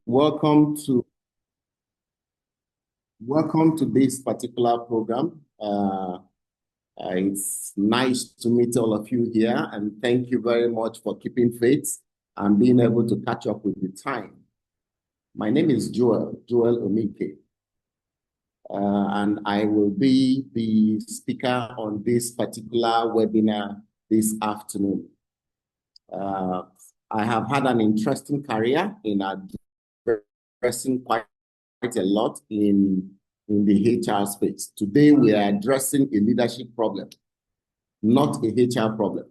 Welcome to welcome to this particular program. It's nice to meet all of you here, and thank you very much for keeping faith and being able to catch up with the time. My name is Joel Omike, and I will be the speaker on this particular webinar this afternoon. I have had an interesting career in addressing quite a lot in the HR space. Today, we are addressing a leadership problem, not a HR problem.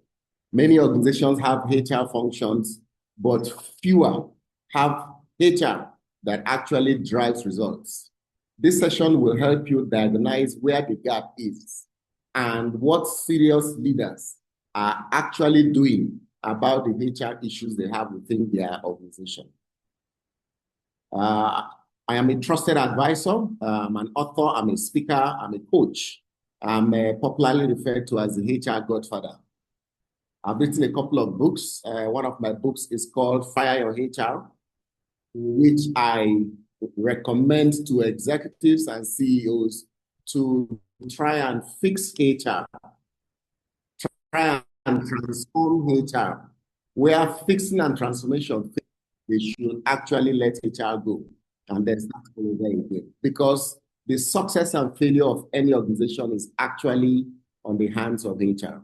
Many organizations have HR functions, but fewer have HR that actually drives results. This session will help you diagnose where the gap is and what serious leaders are actually doing about the HR issues they have within their organization. I am a trusted advisor. I'm an author. I'm a speaker. I'm a coach. I'm popularly referred to as the HR Godfather. I've written a couple of books. One of my books is called Fire Your HR, which I recommend to executives and CEOs to try and fix HR, try and transform HR. Where fixing and transformation, they should actually let HR go and then start over again. Because the success and failure of any organization is actually on the hands of HR.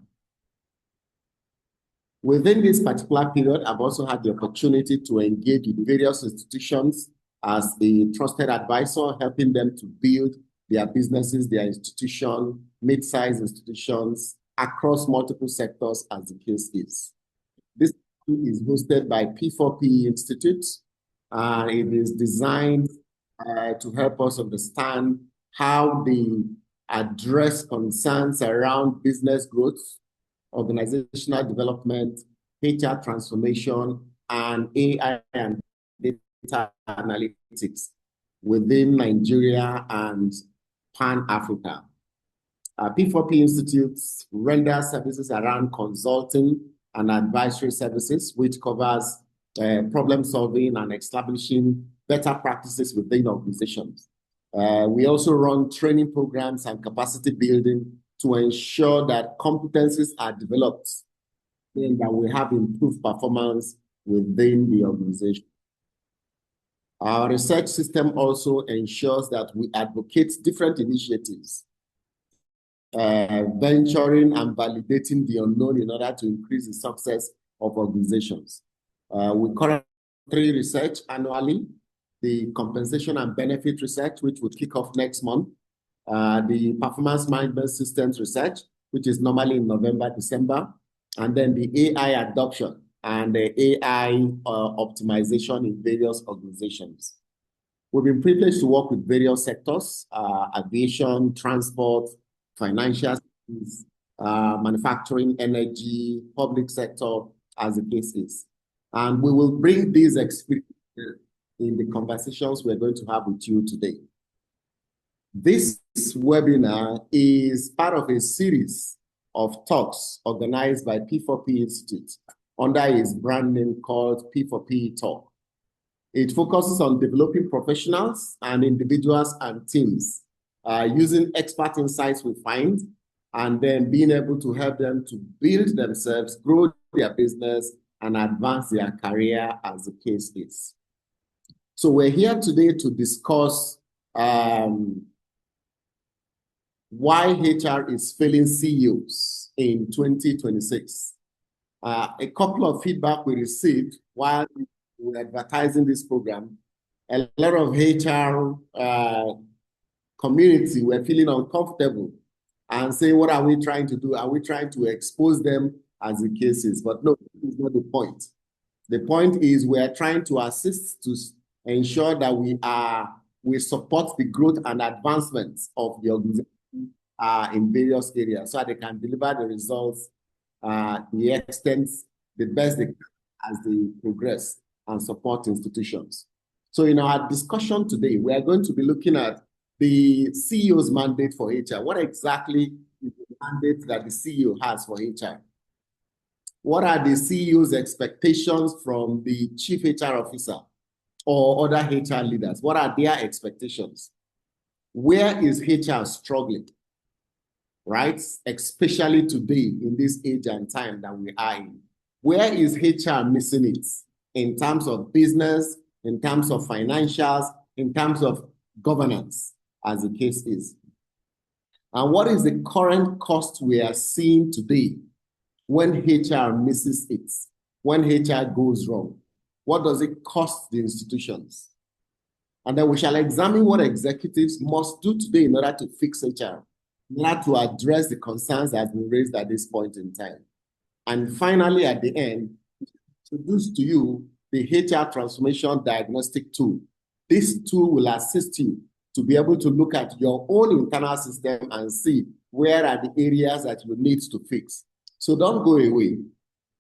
Within this particular period, I've also had the opportunity to engage with various institutions as a trusted advisor, helping them to build their businesses, their institution, mid-sized institutions across multiple sectors as the case is. This is hosted by P4P Institute. It is designed to help us understand how they address concerns around business growth, organizational development, HR transformation, and AI and data analytics within Nigeria and Pan-Africa. P4P Institute renders services around consulting and advisory services, which covers problem solving and establishing better practices within organizations. We also run training programs and capacity building to ensure that competencies are developed and that we have improved performance within the organization. Our research system also ensures that we advocate different initiatives, venturing and validating the unknown in order to increase the success of organizations. We currently research annually the compensation and benefit research, which would kick off next month, the performance management systems research, which is normally in November, December, and then the AI adoption and the AI optimization in various organizations. We've been privileged to work with various sectors, aviation, transport, financial services, manufacturing, energy, public sector, as the case is. And we will bring these experiences in the conversations we're going to have with you today. This webinar is part of a series of talks organized by P4P Institute under its brand name called P4P Talk. It focuses on developing professionals and individuals and teams using expert insights we find, and then being able to help them to build themselves, grow their business, and advance their career as the case is. So we're here today to discuss why HR is failing CEOs in 2026. A couple of feedback we received while we were advertising this program, a lot of HR community were feeling uncomfortable and saying, what are we trying to do? Are we trying to expose them as the case is? But no, that's not the point. The point is we are trying to assist to ensure that we support the growth and advancement of the organization in various areas so that they can deliver the results, the extent, the best they can as they progress and support institutions. So in our discussion today, we are going to be looking at the CEO's mandate for HR. What exactly is the mandate that the CEO has for HR? What are the CEO's expectations from the chief HR officer or other HR leaders? What are their expectations? Where is HR struggling? Right? Especially today in this age and time that we are in. Where is HR missing it in terms of business, in terms of financials, in terms of governance, as the case is? And what is the current cost we are seeing today when HR misses it, when HR goes wrong? What does it cost the institutions? And then we shall examine what executives must do today in order to fix HR, in order to address the concerns that have been raised at this point in time. And finally, at the end, introduce to you the HR transformation diagnostic tool. This tool will assist you to be able to look at your own internal system and see where are the areas that you need to fix. So don't go away.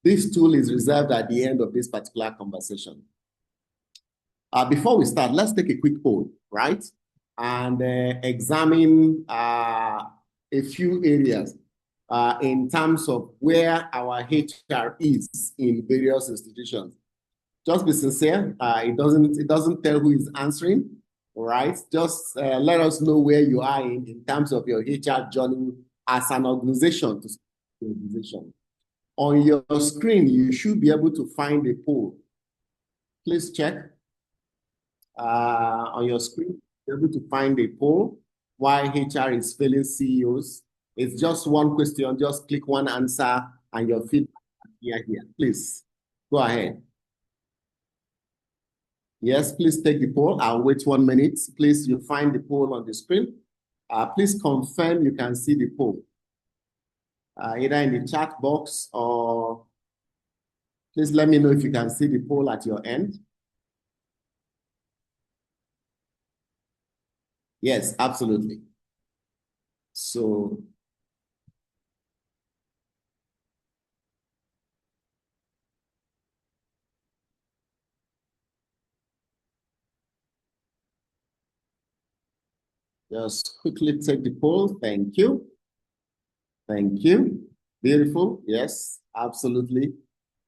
This tool is reserved at the end of this particular conversation. Before we start, let's take a quick poll, right? And examine a few areas in terms of where our HR is in various institutions. Just be sincere. It doesn't tell who is answering, right? Just let us know where you are in terms of your HR journey as an organization to the organization. On your screen, you should be able to find a poll. Please check. On your screen, you're able to find a poll why HR is failing CEOs. It's just one question. Just click one answer and your feedback here. Please go ahead. Yes, please take the poll. I'll wait 1 minute. Please, you find the poll on the screen. Please confirm you can see the poll. Either in the chat box or please let me know if you can see the poll at your end. Yes, absolutely. So just quickly take the poll. Thank you. Thank you. Beautiful. Yes, absolutely.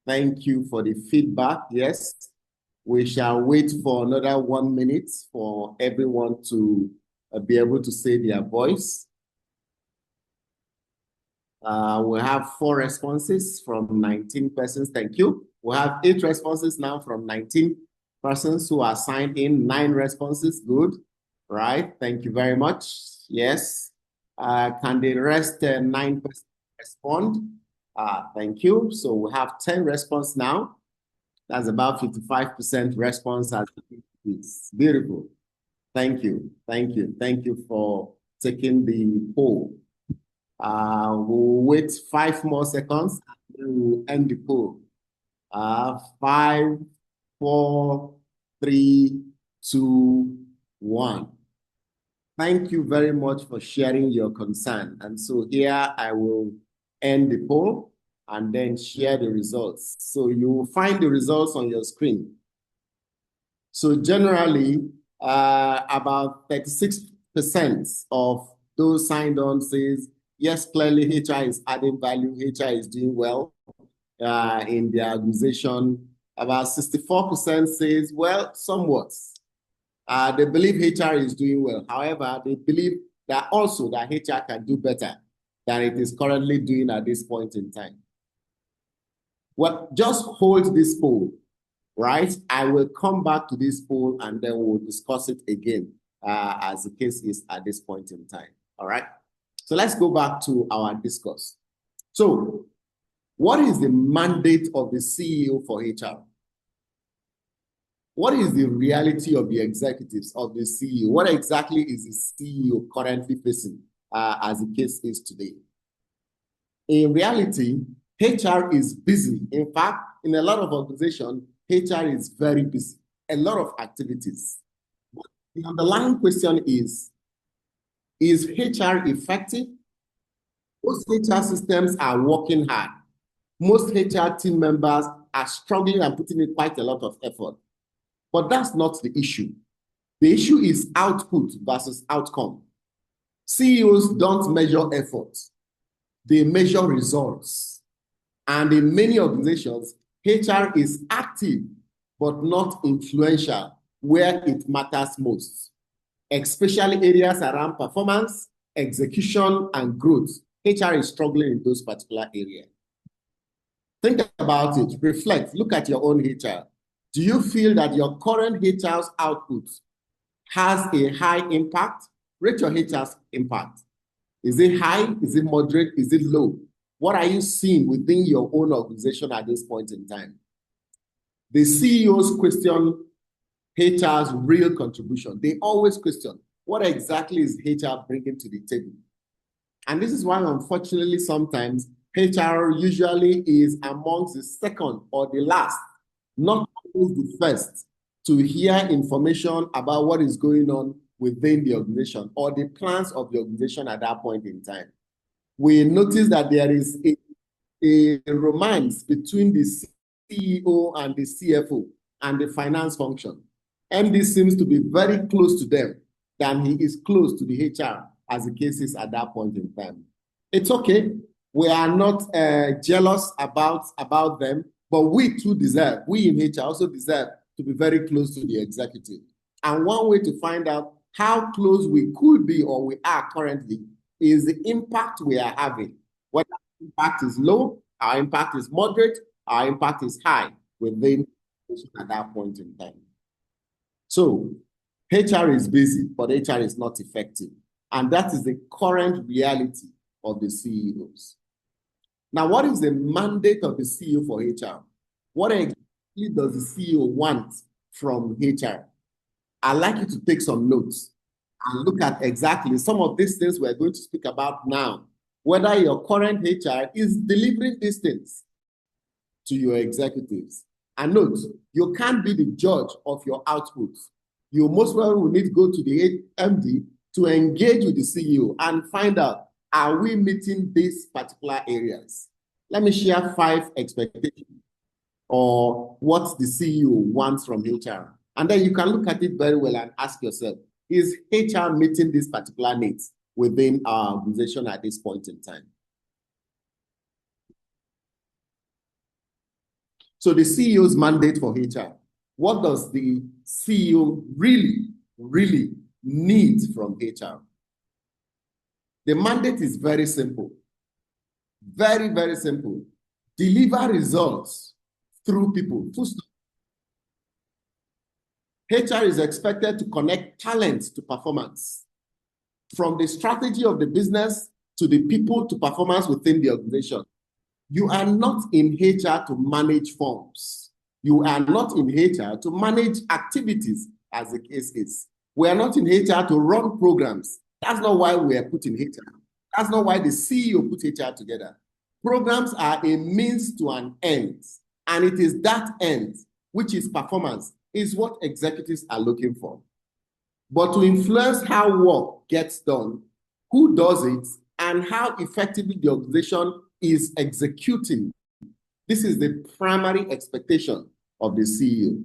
Thank you for the feedback. Yes, we shall wait for another 1 minute for everyone to be able to say their voice. We have 4 responses from 19 persons. Thank you. We have 8 responses now from 19 persons who are signed in. 9 responses. Good. Right. Thank you very much. Yes. Can the rest 9 persons respond? Thank you. So we have 10 responses now. That's about 55% response. It's beautiful. Thank you. Thank you. Thank you for taking the poll. We'll wait 5 more seconds and then we'll end the poll. 5, 4, 3, 2, 1. Thank you very much for sharing your concern. And so here I will end the poll and then share the results. So you will find the results on your screen. So generally, about 36% of those signed on says, yes, clearly HR is adding value, HR is doing well in the organization. About 64% says, well, somewhat. They believe HR is doing well. However, they believe that also that HR can do better than it is currently doing at this point in time. Well, just hold this poll, right? I will come back to this poll and then we'll discuss it again as the case is at this point in time. All right. So let's go back to our discourse. So what is the mandate of the CEO for HR? What is the reality of the executives of the CEO? What exactly is the CEO currently facing as the case is today? In reality, HR is busy. In fact, in a lot of organizations, HR is very busy, a lot of activities. But the underlying question is HR effective? Most HR systems are working hard. Most HR team members are struggling and putting in quite a lot of effort. But that's not the issue. The issue is output versus outcome. CEOs don't measure effort. They measure results. And in many organizations, HR is active, but not influential where it matters most, especially areas around performance, execution, and growth. HR is struggling in those particular areas. Think about it, reflect, look at your own HR. Do you feel that your current HR's output has a high impact? Rate your HR's impact. Is it high? Is it moderate? Is it low? What are you seeing within your own organization at this point in time? The CEOs question HR's real contribution. They always question, what exactly is HR bringing to the table? And this is why, unfortunately, sometimes HR usually is amongst the second or the last, not always the first, to hear information about what is going on within the organization or the plans of the organization at that point in time. We notice that there is a romance between the CEO and the CFO and the finance function. MD seems to be very close to them than he is close to the HR, as the case is at that point in time. It's okay. We are not jealous about them, but we too deserve, we in HR also deserve to be very close to the executive. And one way to find out how close we could be or we are currently is the impact we are having. Whether our impact is low, our impact is moderate, our impact is high within at that point in time. So HR is busy, but HR is not effective. And that is the current reality of the CEOs. Now, what is the mandate of the CEO for HR? What exactly does the CEO want from HR? I'd like you to take some notes and look at exactly some of these things we're going to speak about now, whether your current HR is delivering these things to your executives. And note, you can't be the judge of your output. You most well will need to go to the MD to engage with the CEO and find out, are we meeting these particular areas? Let me share 5 expectations or what the CEO wants from HR. And then you can look at it very well and ask yourself, is HR meeting these particular needs within our organization at this point in time? So the CEO's mandate for HR, what does the CEO really need from HR? The mandate is very simple. Very, very simple. Deliver results through people. HR is expected to connect talent to performance. From the strategy of the business to the people to performance within the organization. You are not in HR to manage forms. You are not in HR to manage activities, as the case is. We are not in HR to run programs. That's not why we are put in HR. That's not why the CEO put HR together. Programs are a means to an end. And it is that end, which is performance, is what executives are looking for. But to influence how work gets done, who does it, and how effectively the organization is executing, this is the primary expectation of the CEO.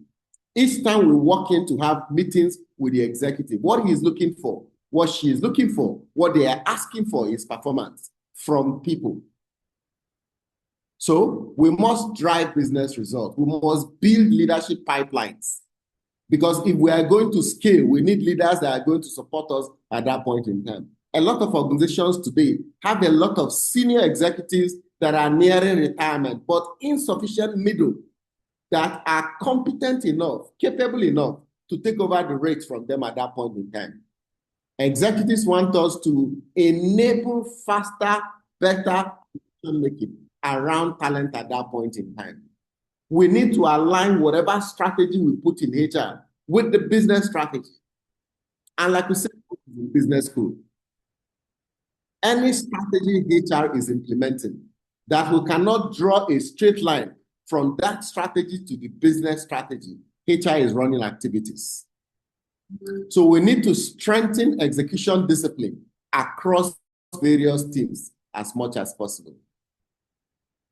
Each time we walk in to have meetings with the executive, what he is looking for, what she is looking for, what they are asking for is performance from people. So we must drive business results. We must build leadership pipelines. Because if we are going to scale, we need leaders that are going to support us at that point in time. A lot of organizations today have a lot of senior executives that are nearing retirement, but insufficient middle that are competent enough, capable enough to take over the reins from them at that point in time. Executives want us to enable faster, better decision making around talent at that point in time. We need to align whatever strategy we put in HR with the business strategy. And like we said in business school, any strategy HR is implementing that we cannot draw a straight line from that strategy to the business strategy, HR is running activities. So we need to strengthen execution discipline across various teams as much as possible.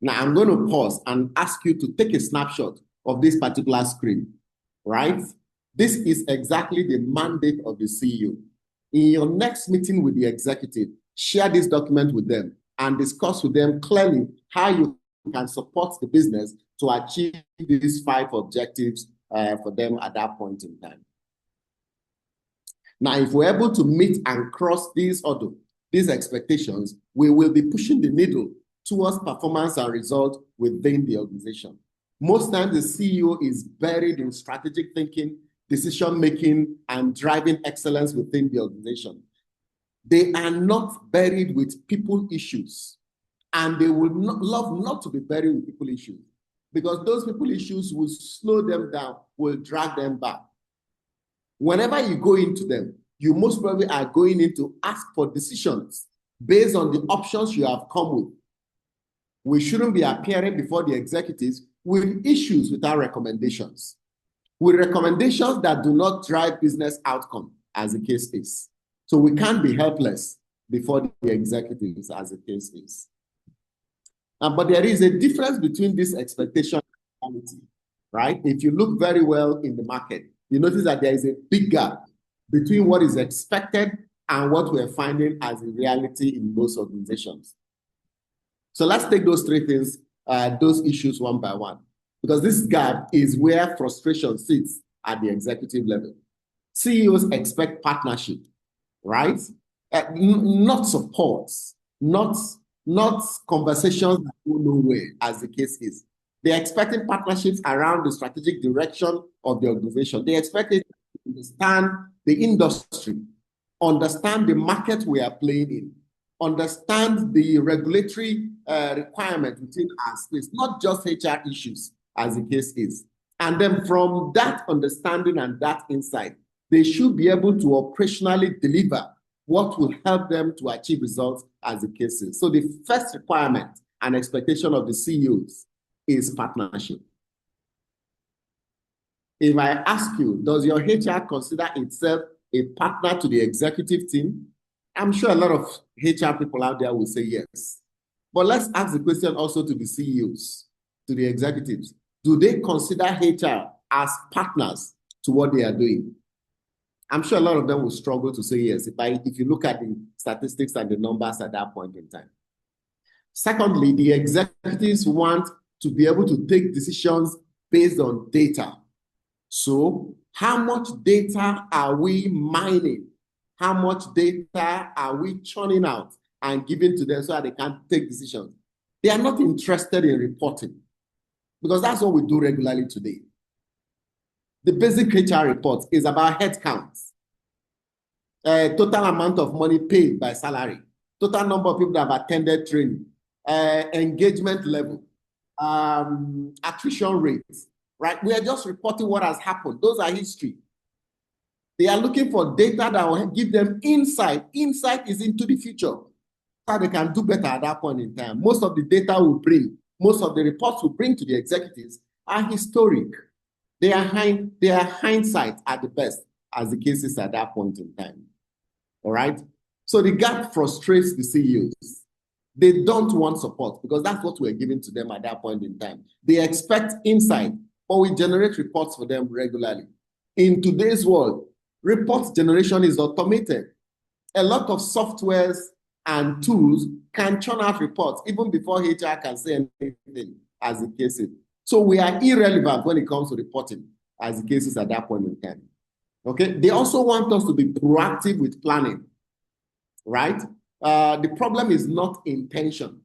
Now I'm going to pause and ask you to take a snapshot of this particular screen, right? This is exactly the mandate of the CEO. In your next meeting with the executive, share this document with them and discuss with them clearly how you can support the business to achieve these 5 objectives for them at that point in time. Now, if we're able to meet and cross these expectations, we will be pushing the needle towards performance and result within the organization. Most times, the CEO is buried in strategic thinking, decision-making, and driving excellence within the organization. They are not buried with people issues, and they would love not to be buried with people issues, because those people issues will slow them down, will drag them back. Whenever you go into them, you most probably are going in to ask for decisions based on the options you have come with. We shouldn't be appearing before the executives with issues without recommendations, with recommendations that do not drive business outcome, as the case is. So we can't be helpless before the executives, as the case is. But there is a difference between this expectation and reality, right? If you look very well in the market, you notice that there is a big gap between what is expected and what we're finding as a reality in most organizations. So let's take those three things, those issues one by one, because this gap is where frustration sits at the executive level. CEOs expect partnership, right? Not support, not conversations that go nowhere, as the case is. They're expecting partnerships around the strategic direction of the organization. They expect it to understand the industry, understand the market we are playing in, understand the regulatory requirement within our space, not just HR issues, as the case is. And then from that understanding and that insight, they should be able to operationally deliver what will help them to achieve results, as the case is. So the first requirement and expectation of the CEOs is partnership. If I ask you, does your HR consider itself a partner to the executive team? I'm sure a lot of HR people out there will say yes. But let's ask the question also to the CEOs, to the executives. Do they consider HR as partners to what they are doing? I'm sure a lot of them will struggle to say yes if you look at the statistics and the numbers at that point in time. Secondly, the executives want to be able to take decisions based on data. So how much data are we mining? How much data are we churning out and giving to them so that they can take decisions? They are not interested in reporting, because that's what we do regularly today. The basic HR report is about headcounts, total amount of money paid by salary, total number of people that have attended training, engagement level, attrition rates, right? We are just reporting what has happened. Those are history. They are looking for data that will give them insight. Insight is into the future, so they can do better at that point in time. Most of the data will bring, most of the reports will bring to the executives are historic. They are hindsight at the best, as the case is at that point in time. All right? So the gap frustrates the CEOs. They don't want support because that's what we're giving to them at that point in time. They expect insight, but we generate reports for them regularly. In today's world, reports generation is automated. A lot of softwares and tools can churn out reports even before HR can say anything, as the case is. So we are irrelevant when it comes to reporting, as the case is at that point in time. Okay? They also want us to be proactive with planning, right? The problem is not intention.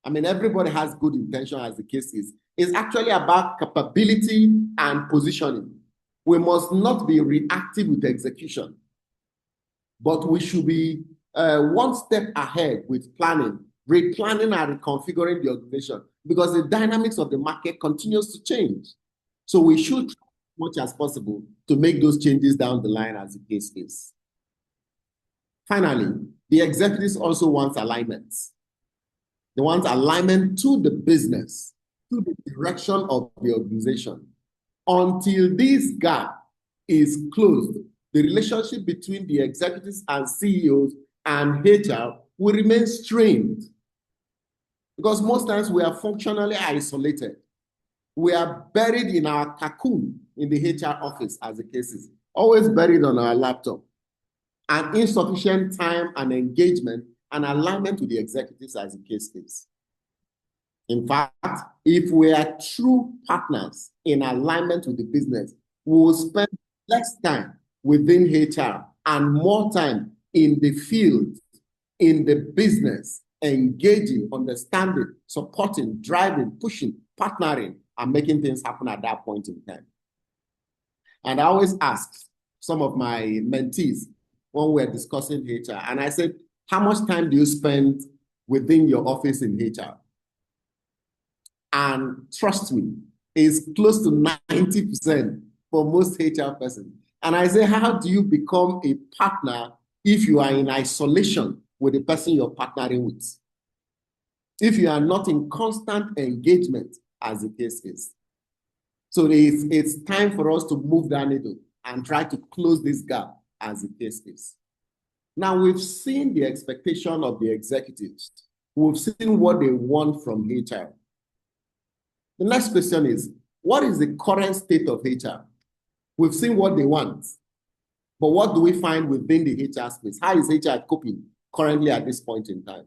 I mean, everybody has good intention, as the case is. It's actually about capability and positioning. We must not be reactive with execution, but we should be one step ahead with planning, replanning and reconfiguring the organization, because the dynamics of the market continues to change. So we should try as much as possible to make those changes down the line, as the case is. Finally, the executives also want alignment. They want alignment to the business, to the direction of the organization. Until this gap is closed, the relationship between the executives and CEOs and HR will remain strained. Because most times we are functionally isolated. We are buried in our cocoon in the HR office, as the case is, always buried on our laptop. And insufficient time and engagement and alignment with the executives, as the case is. In fact, if we are true partners in alignment with the business, we will spend less time within HR and more time in the field, in the business, engaging, understanding, supporting, driving, pushing, partnering, and making things happen at that point in time. And I always ask some of my mentees when we're discussing HR, and I said, how much time do you spend within your office in HR? And trust me, it's close to 90% for most HR persons. And I say, how do you become a partner if you are in isolation with the person you're partnering with? If you are not in constant engagement, as the case is. So it's time for us to move that needle and try to close this gap, as the case is. Now, we've seen the expectation of the executives. We've seen what they want from HR. The next question is, what is the current state of HR? We've seen what they want, but what do we find within the HR space? How is HR coping currently at this point in time?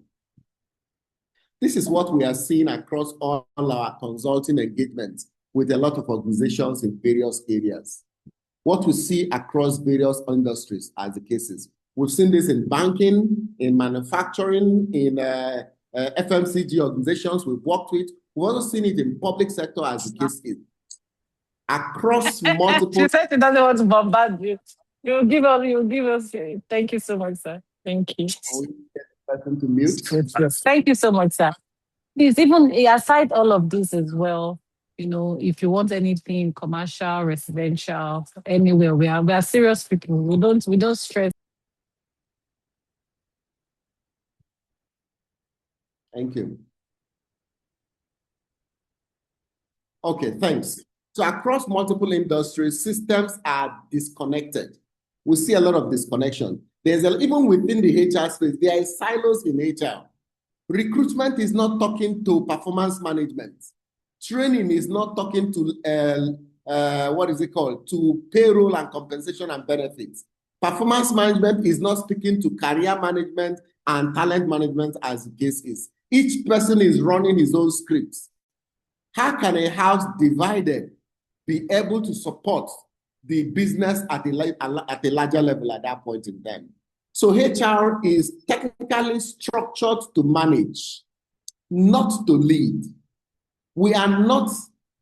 This is what we are seeing across all our consulting engagements with a lot of organizations in various areas. What we see across various industries as the cases. We've seen this in banking, in manufacturing, in FMCG organizations we've worked with. We've also seen it in public sector as the case is. Across multiple... She said she doesn't want to bombard you. You'll give us. Thank you so much, sir. Thank you. Person to mute. Thank you so much, sir. Please, even aside all of this as well, you know, if you want anything commercial, residential, anywhere, we are serious people. We don't stress. Thank you. Okay, thanks. So across multiple industries, systems are disconnected. We see a lot of disconnection. Even within the HR space, there are silos in HR. Recruitment is not talking to performance management. Training is not talking to, to payroll and compensation and benefits. Performance management is not speaking to career management and talent management as the case is. Each person is running his own scripts. How can a house divided be able to support the business at a larger level at that point in time? So HR is technically structured to manage, not to lead. We are not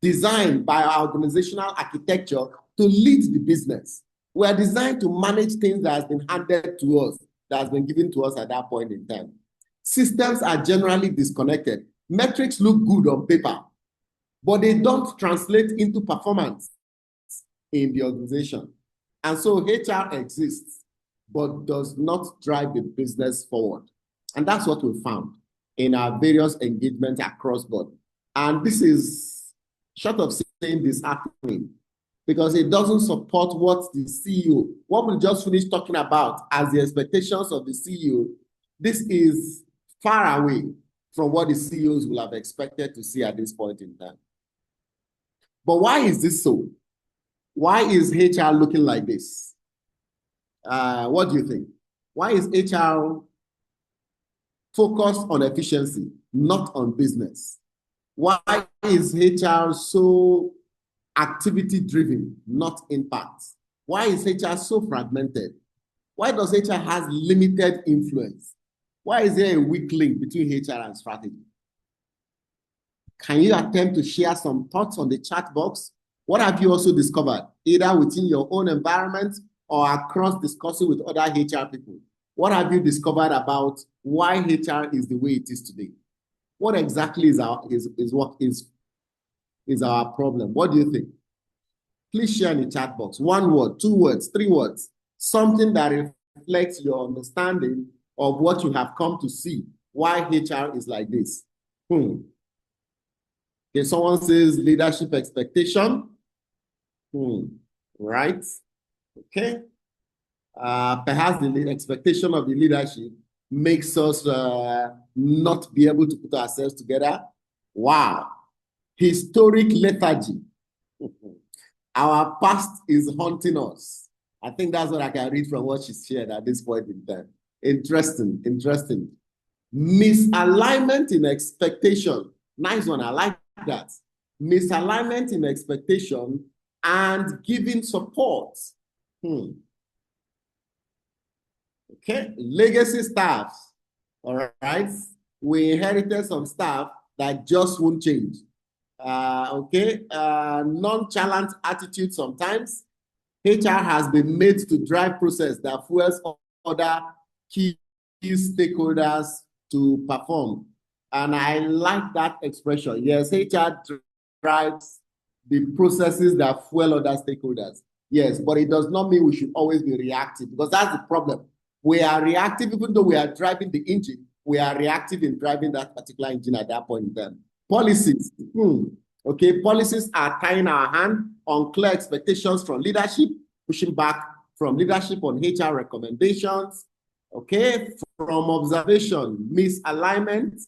designed by our organizational architecture to lead the business. We are designed to manage things that has been handed to us, that has been given to us at that point in time. Systems are generally disconnected. Metrics look good on paper, but they don't translate into performance in the organization. And so HR exists, but does not drive the business forward. And that's what we found in our various engagements across board. And this is, short of saying disheartening, because it doesn't support what the CEO, what we just finished talking about as the expectations of the CEO. This is far away from what the CEOs will have expected to see at this point in time. But why is this so? Why is HR looking like this? What do you think? Why is HR focused on efficiency, not on business? Why is HR so activity-driven, not impact? Why is HR so fragmented? Why does HR have limited influence? Why is there a weak link between HR and strategy? Can you attempt to share some thoughts on the chat box? What have you also discovered, either within your own environment or across discussing with other HR people? What have you discovered about why HR is the way it is today? What exactly is our problem? What do you think? Please share in the chat box. 1 word, 2 words, 3 words. Something that reflects your understanding of what you have come to see, why HR is like this. Okay, someone says leadership expectation. Right. Okay. Perhaps the expectation of the leadership makes us not be able to put ourselves together. Wow. Historic lethargy. Our past is haunting us. I think that's what I can read from what she shared at this point in time. Interesting, interesting. Misalignment in expectation. Nice one, I like that. Misalignment in expectation and giving support. Okay, legacy staffs. All right, we inherited some staff that just won't change. Nonchalant attitude sometimes. HR has been made to drive process that fuels other key stakeholders to perform. And I like that expression. Yes, HR drives the processes that fuel other stakeholders. Yes, but it does not mean we should always be reactive, because that's the problem. We are reactive, even though we are driving the engine, we are reactive in driving that particular engine at that point in time. Policies. Okay, policies are tying our hand on clear expectations from leadership, pushing back from leadership on HR recommendations. Okay, from observation, misalignment.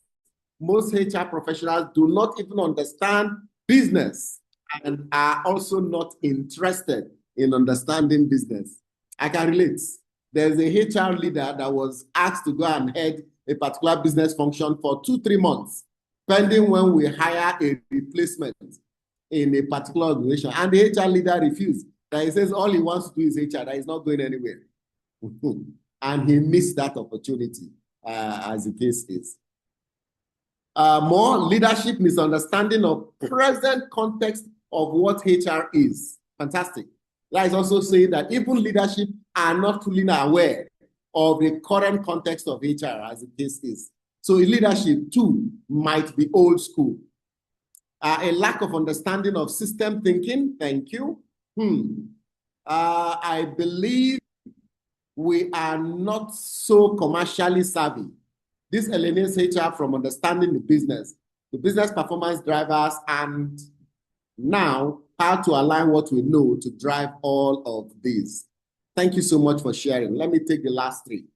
Most HR professionals do not even understand business and are also not interested in understanding business. I can relate. There's a HR leader that was asked to go and head a particular business function for 2-3 months, pending when we hire a replacement in a particular organization. And the HR leader refused. That he says all he wants to do is HR, that he's not going anywhere. And he missed that opportunity, as the case is. More leadership misunderstanding of present context of what HR is. Fantastic. That is also saying that even leadership are not fully aware of the current context of HR, as the case is. So leadership too might be old school. A lack of understanding of system thinking. Thank you. I believe we are not so commercially savvy. This alienates HR from understanding the business performance drivers, and now how to align what we know to drive all of these. Thank you so much for sharing. Let me take the last 3.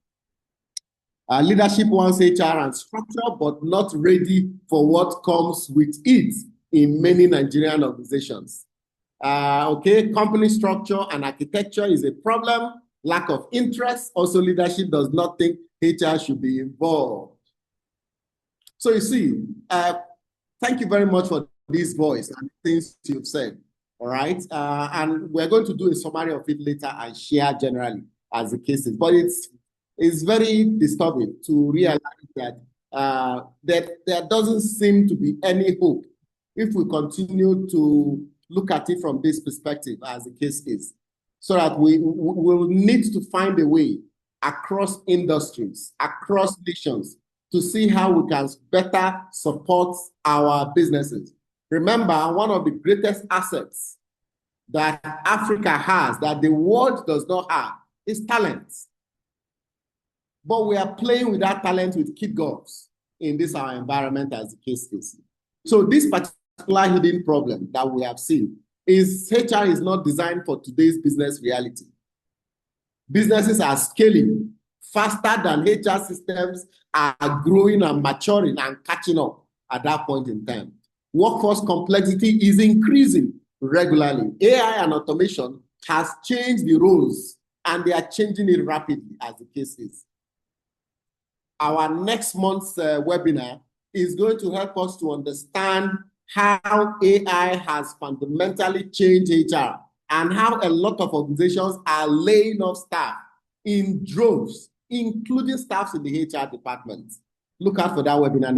Leadership wants HR and structure, but not ready for what comes with it in many Nigerian organizations. Company structure and architecture is a problem. Lack of interest. Also, leadership does not think HR should be involved. So you see, thank you very much for this voice and things you've said. All right. And we're going to do a summary of it later and share generally as the case is. But it's very disturbing to realize that there doesn't seem to be any hope if we continue to look at it from this perspective as the case is. So that we will need to find a way across industries, across nations, to see how we can better support our businesses. Remember, one of the greatest assets that Africa has, that the world does not have, is talent. But we are playing with that talent with kid gloves in this our environment as the case is. So this particular hidden problem that we have seen is HR is not designed for today's business reality. Businesses are scaling faster than HR systems are growing and maturing and catching up at that point in time. Workforce complexity is increasing regularly. AI and automation has changed the roles, and they are changing it rapidly as the case is. Our next month's webinar is going to help us to understand how AI has fundamentally changed HR and how a lot of organizations are laying off staff in droves, including staffs in the HR department. Look out for that webinar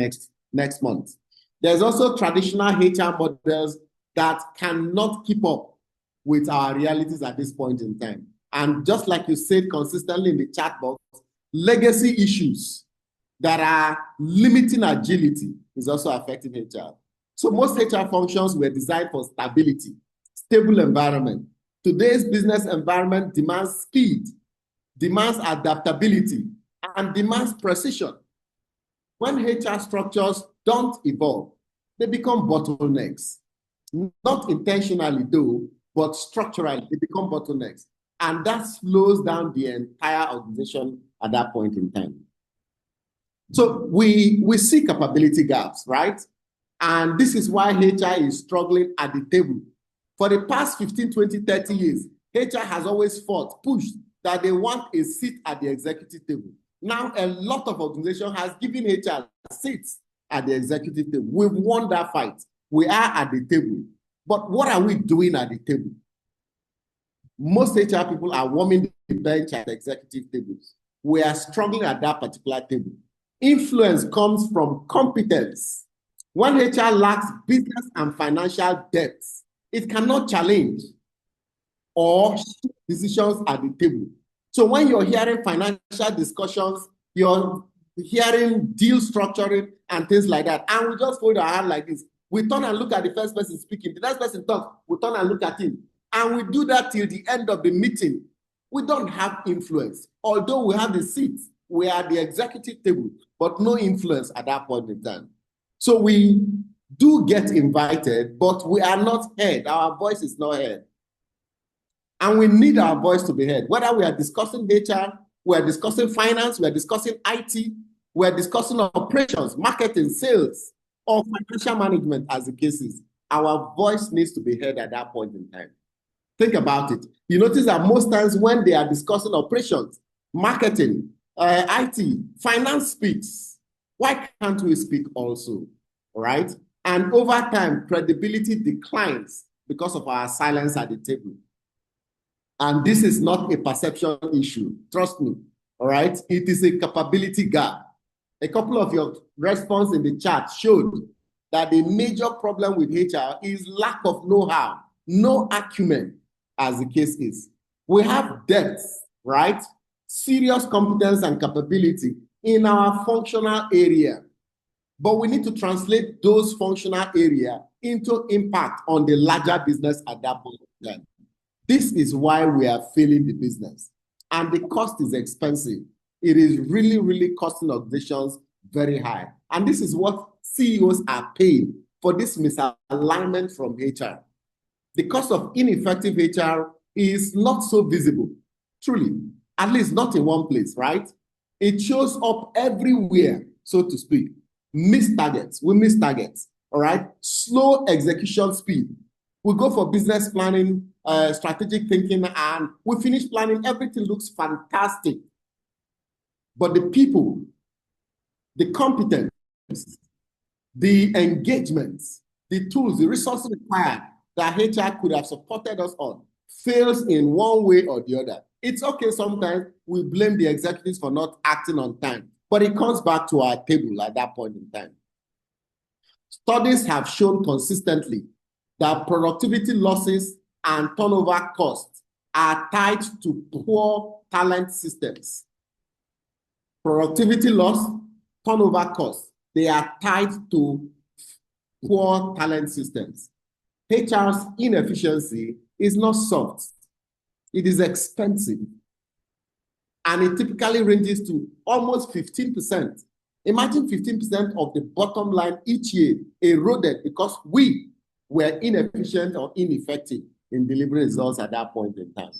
next month. There's also traditional HR models that cannot keep up with our realities at this point in time. And just like you said consistently in the chat box, legacy issues that are limiting agility is also affecting HR. So most HR functions were designed for stability, stable environment. Today's business environment demands speed, demands adaptability, and demands precision. When HR structures don't evolve, they become bottlenecks. Not intentionally though, but structurally, they become bottlenecks. And that slows down the entire organization at that point in time. So we see capability gaps, right? And this is why HR is struggling at the table. For the past 15, 20, 30 years, HR has always fought, pushed, that they want a seat at the executive table. Now, a lot of organizations has given HR seats at the executive table. We've won that fight. We are at the table. But what are we doing at the table? Most HR people are warming the bench at the executive tables. we are struggling at that particular table. Influence comes from competence. When HR lacks business and financial depth, it cannot challenge or decisions at the table. So when you're hearing financial discussions, you're hearing deal structuring and things like that, and we just fold our hand like this. We turn and look at the first person speaking. The next person talks, we turn and look at him. And we do that till the end of the meeting. We don't have influence. Although we have the seats, we are at the executive table, but no influence at that point in time. So we do get invited, but we are not heard. Our voice is not heard. And we need our voice to be heard. Whether we are discussing HR, we are discussing finance, we are discussing IT, we are discussing operations, marketing, sales, or financial management as the case is, our voice needs to be heard at that point in time. Think about it. You notice that most times when they are discussing operations, marketing, IT, finance speaks. Why can't we speak also? All right? And over time, credibility declines because of our silence at the table. And this is not a perception issue. Trust me. All right? It is a capability gap. A couple of your response in the chat showed that the major problem with HR is lack of know-how, no acumen, as the case is. We have depth, right? Serious competence and capability in our functional area. But we need to translate those functional area into impact on the larger business at that point in time. This is why we are failing the business. And the cost is expensive. It is really, really costing organizations very high. And this is what CEOs are paying for this misalignment from HR. The cost of ineffective HR is not so visible, truly, at least not in one place, right? It shows up everywhere, so to speak. Missed targets, we miss targets, all right? Slow execution speed. We go for business planning, strategic thinking, and we finish planning, everything looks fantastic. But the people, the competence, the engagements, the tools, the resources required that HR could have supported us on fails in one way or the other. It's okay sometimes we blame the executives for not acting on time, but it comes back to our table at that point in time. Studies have shown consistently that productivity losses and turnover costs are tied to poor talent systems. Productivity loss, turnover costs, they are tied to poor talent systems. HR's inefficiency is not soft. It is expensive. And it typically ranges to almost 15%. Imagine 15% of the bottom line each year eroded because we were inefficient or ineffective in delivering results at that point in time.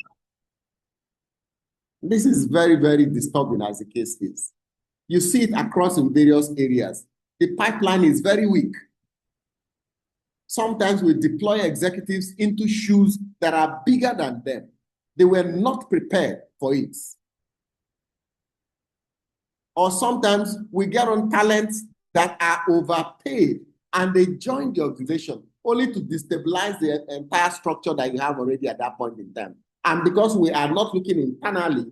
This is very, very disturbing as the case is. You see it across in various areas. The pipeline is very weak. Sometimes we deploy executives into shoes that are bigger than them. They were not prepared for it. Or sometimes we get on talents that are overpaid and they join the organization only to destabilize the entire structure that you have already at that point in time. And because we are not looking internally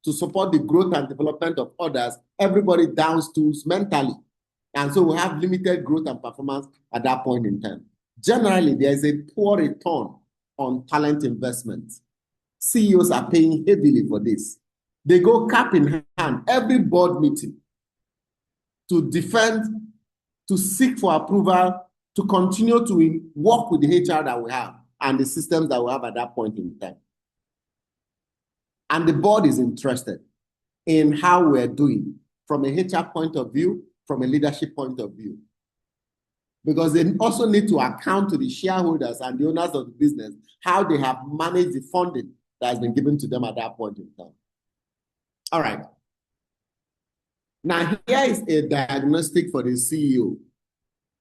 to support the growth and development of others, everybody downs tools mentally. And so we have limited growth and performance at that point in time. Generally, there is a poor return on talent investment. CEOs are paying heavily for this. They go cap in hand every board meeting to defend, to seek for approval, to continue to work with the HR that we have and the systems that we have at that point in time. And the board is interested in how we're doing from a HR point of view, from a leadership point of view. Because they also need to account to the shareholders and the owners of the business how they have managed the funding that has been given to them at that point in time. All right. Now, here is a diagnostic for the CEO.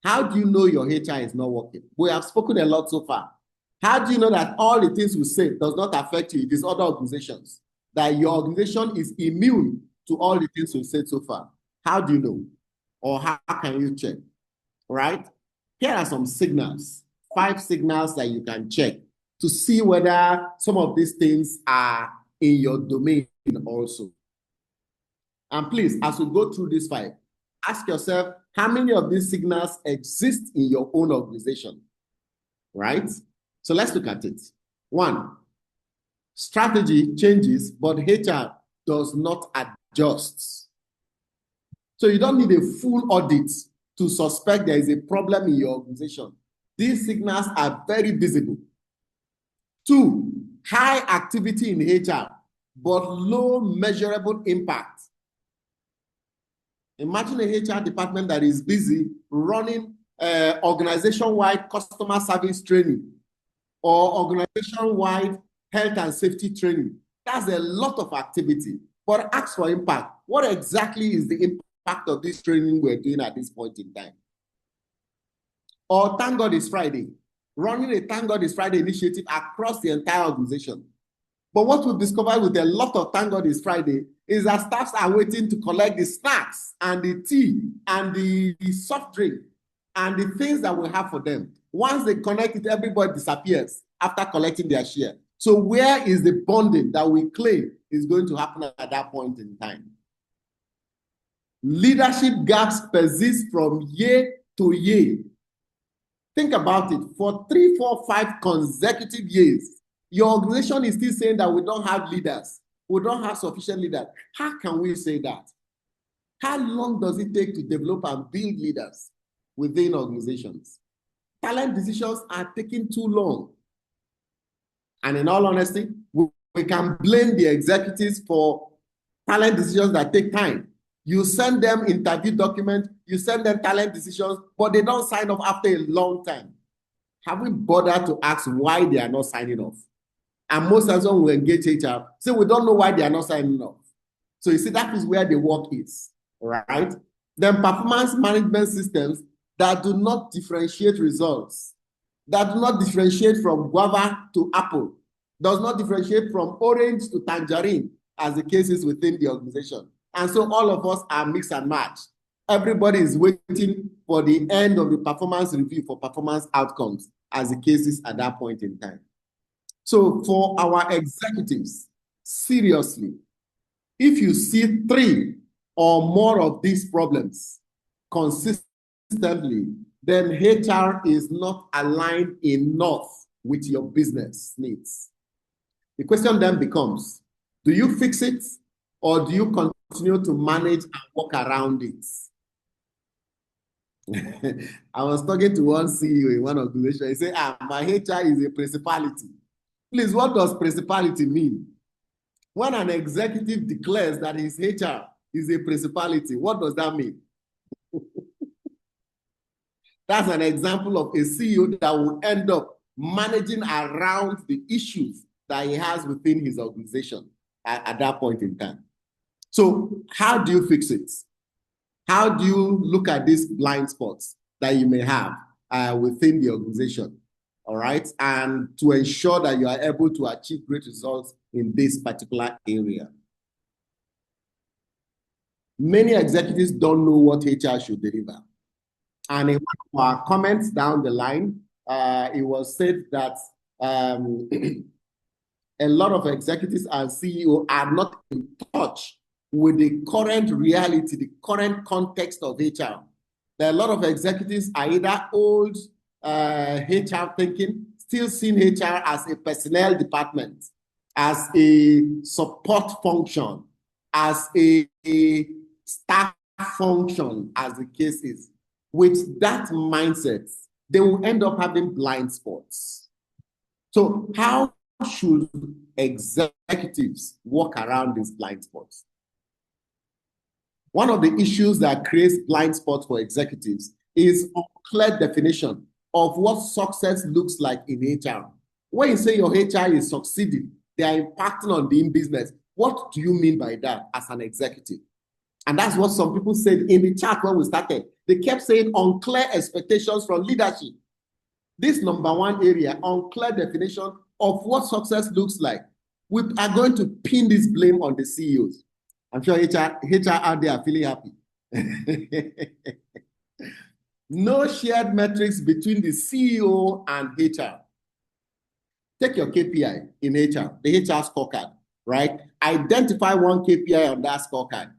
How do you know your HR is not working? We have spoken a lot so far. How do you know that all the things we say does not affect you? It is other organizations. That your organization is immune to all the things we've said so far. How do you know? Or how can you check? Right? Here are some signals, 5 signals that you can check to see whether some of these things are in your domain also. And please, as we go through this five, ask yourself, how many of these signals exist in your own organization, right? So let's look at it. One, strategy changes, but HR does not adjust. So you don't need a full audit to suspect there is a problem in your organization. These signals are very visible. Two, high activity in HR, but low measurable impact. Imagine a HR department that is busy running organization-wide customer service training or organization-wide health and safety training. That's a lot of activity, but ask for impact. What exactly is the impact of this training we're doing at this point in time? Or Thank God It's Friday, running a Thank God It's Friday initiative across the entire organization. But what we've discovered with a lot of Thank God It's Friday is that staffs are waiting to collect the snacks and the tea and the soft drink and the things that we have for them. Once they connect it, everybody disappears after collecting their share. So where is the bonding that we claim is going to happen at that point in time? Leadership gaps persist from year to year. Think about it. For 3, 4, 5 consecutive years, your organization is still saying that we don't have leaders. We don't have sufficient leaders. How can we say that? How long does it take to develop and build leaders within organizations? Talent decisions are taking too long. And in all honesty, we can blame the executives for talent decisions that take time. You send them interview documents, you send them talent decisions, but they don't sign off after a long time. Have we bothered to ask why they are not signing off? And most times when we engage HR, say we don't know why they are not signing off. So you see, that is where the work is, right? Then performance management systems that do not differentiate results, that do not differentiate from guava to apple, does not differentiate from orange to tangerine, as the case is within the organization. And so all of us are mix and match. Everybody is waiting for the end of the performance review for performance outcomes, as the case is at that point in time. So for our executives, seriously, if you see 3 or more of these problems consistently, then HR is not aligned enough with your business needs. The question then becomes, do you fix it or do you continue to manage and work around it? I was talking to one CEO in one organization. He said, my HR is a principality. Please, what does principality mean? When an executive declares that his HR is a principality, what does that mean? That's an example of a CEO that will end up managing around the issues that he has within his organization at that point in time. So how do you fix it? How do you look at these blind spots that you may have within the organization? All right, and to ensure that you are able to achieve great results in this particular area. Many executives don't know what HR should deliver. And in one of our comments down the line, it was said that a lot of executives and CEOs are not in touch with the current reality, the current context of HR. There are a lot of executives are either old HR thinking, still seeing HR as a personnel department, as a support function, as a staff function, as the case is. With that mindset, they will end up having blind spots. So how should executives work around these blind spots? One of the issues that creates blind spots for executives is unclear definition of what success looks like in HR. When you say your HR is succeeding, they are impacting on the business. What do you mean by that as an executive? And that's what some people said in the chat when we started. They kept saying unclear expectations from leadership. This number one area, unclear definition of what success looks like. We are going to pin this blame on the CEOs. I'm sure HR out there are feeling happy. No shared metrics between the CEO and HR. Take your KPI in HR, the HR scorecard, right? Identify one KPI on that scorecard.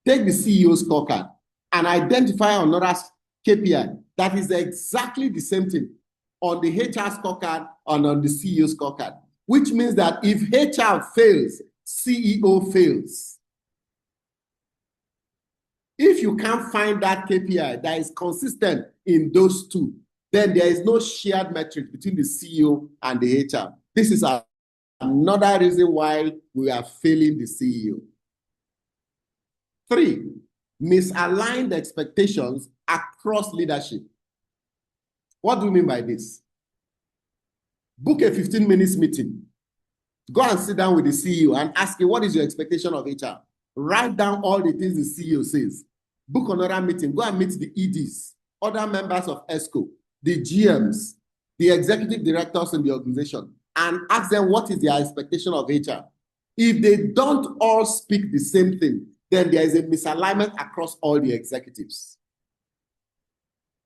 take the CEO scorecard and identify another KPI that is exactly the same thing on the HR scorecard and on the CEO scorecard, which means that if HR fails, CEO fails. If you can't find that KPI that is consistent in those two, then there is no shared metric between the CEO and the HR. This is another reason why we are failing the CEO. 3, misaligned expectations across leadership. What do you mean by this? Book a 15 minutes meeting. Go and sit down with the CEO and ask him, what is your expectation of HR? Write down all the things the CEO says. Book another meeting. Go and meet the EDs, other members of ESCO, the GMs, the executive directors in the organization, and ask them what is their expectation of HR. If they don't all speak the same thing, then there is a misalignment across all the executives.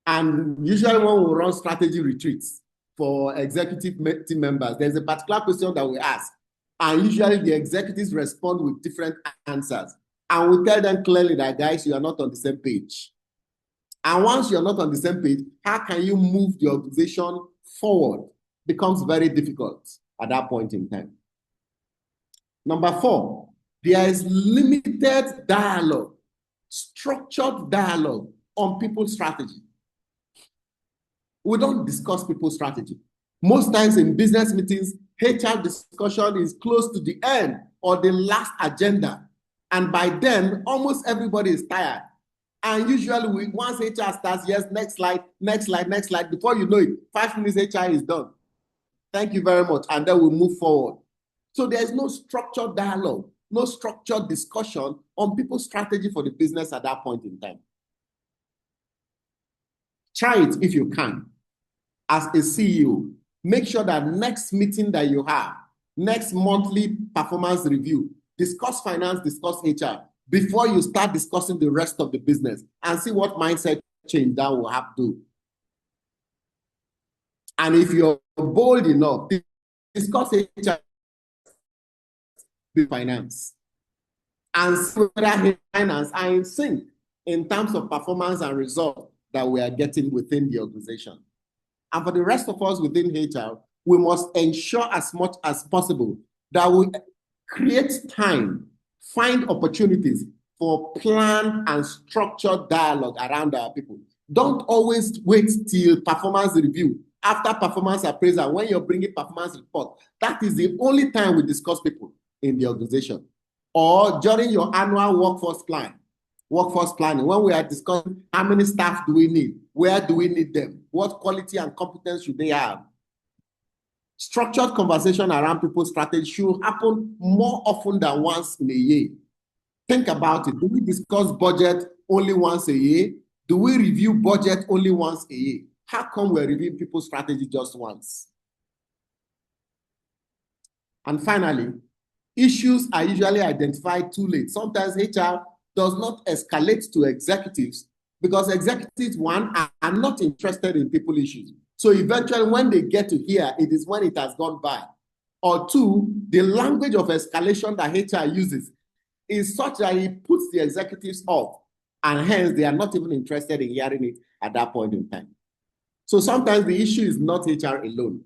And usually when we run strategy retreats for executive team members, there's a particular question that we ask. And usually the executives respond with different answers. And we tell them clearly that, guys, you are not on the same page. And once you're not on the same page, how can you move the organization forward? Becomes very difficult at that point in time. Number 4, there is limited dialogue, structured dialogue on people's strategy. We don't discuss people's strategy. Most times in business meetings, HR discussion is close to the end or the last agenda. And by then, almost everybody is tired. And usually, once HR starts, yes, next slide, next slide, next slide. Before you know it, 5 minutes HR is done. Thank you very much. And then we move forward. So there's no structured dialogue, no structured discussion on people's strategy for the business at that point in time. Try it if you can. As a CEO, make sure that next meeting that you have, next monthly performance review, discuss finance, discuss HR, before you start discussing the rest of the business, and see what mindset change that will have to. And if you're bold enough, discuss HR with finance, and see whether finance are in sync in terms of performance and result that we are getting within the organization. And for the rest of us within HR, we must ensure as much as possible that we create time, find opportunities for planned and structured dialogue around our people. Don't always wait till performance review, after performance appraisal, when you're bringing performance report. That is the only time we discuss people in the organization. Or during your annual workforce planning, when we are discussing how many staff do we need, where do we need them, what quality and competence should they have. Structured conversation around people's strategy should happen more often than once in a year. Think about it. Do we discuss budget only once a year? Do we review budget only once a year? How come we're reviewing people's strategy just once? And finally, issues are usually identified too late. Sometimes HR does not escalate to executives because executives, one, are not interested in people issues. So eventually when they get to here, it is when it has gone by. Or 2, the language of escalation that HR uses is such that it puts the executives off, and hence they are not even interested in hearing it at that point in time. So sometimes the issue is not HR alone.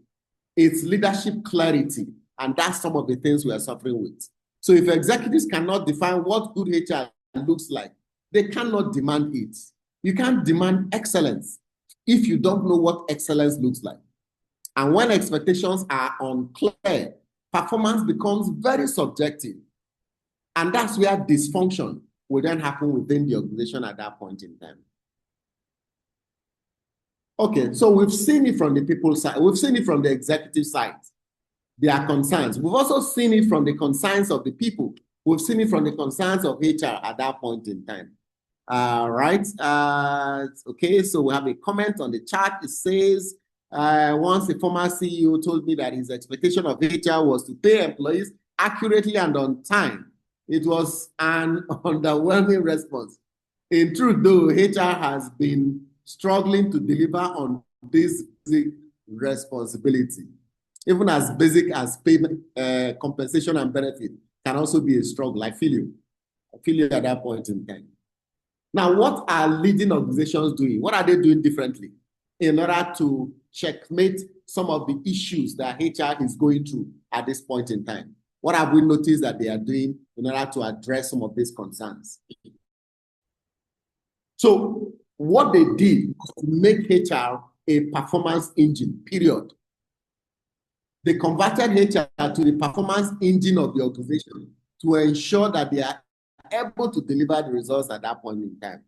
It's leadership clarity, and that's some of the things we are suffering with. So if executives cannot define what good HR looks like, they cannot demand it. You can't demand excellence if you don't know what excellence looks like. And when expectations are unclear, performance becomes very subjective. And that's where dysfunction will then happen within the organization at that point in time. Okay, so we've seen it from the people side. We've seen it from the executive side. Their concerns. We've also seen it from the concerns of the people. We've seen it from the concerns of HR at that point in time. Right. Okay, so we have a comment on the chat. It says, once the former CEO told me that his expectation of HR was to pay employees accurately and on time. It was an underwhelming response. In truth, though, HR has been struggling to deliver on this basic responsibility. Even as basic as payment, compensation and benefit can also be a struggle. I feel you. failure at that point in time. Now, what are leading organizations doing? What are they doing differently in order to checkmate some of the issues that HR is going through at this point in time? What have we noticed that they are doing in order to address some of these concerns? So what they did was to make HR a performance engine, period. They converted HR to the performance engine of the organization to ensure that they are able to deliver the results at that point in time.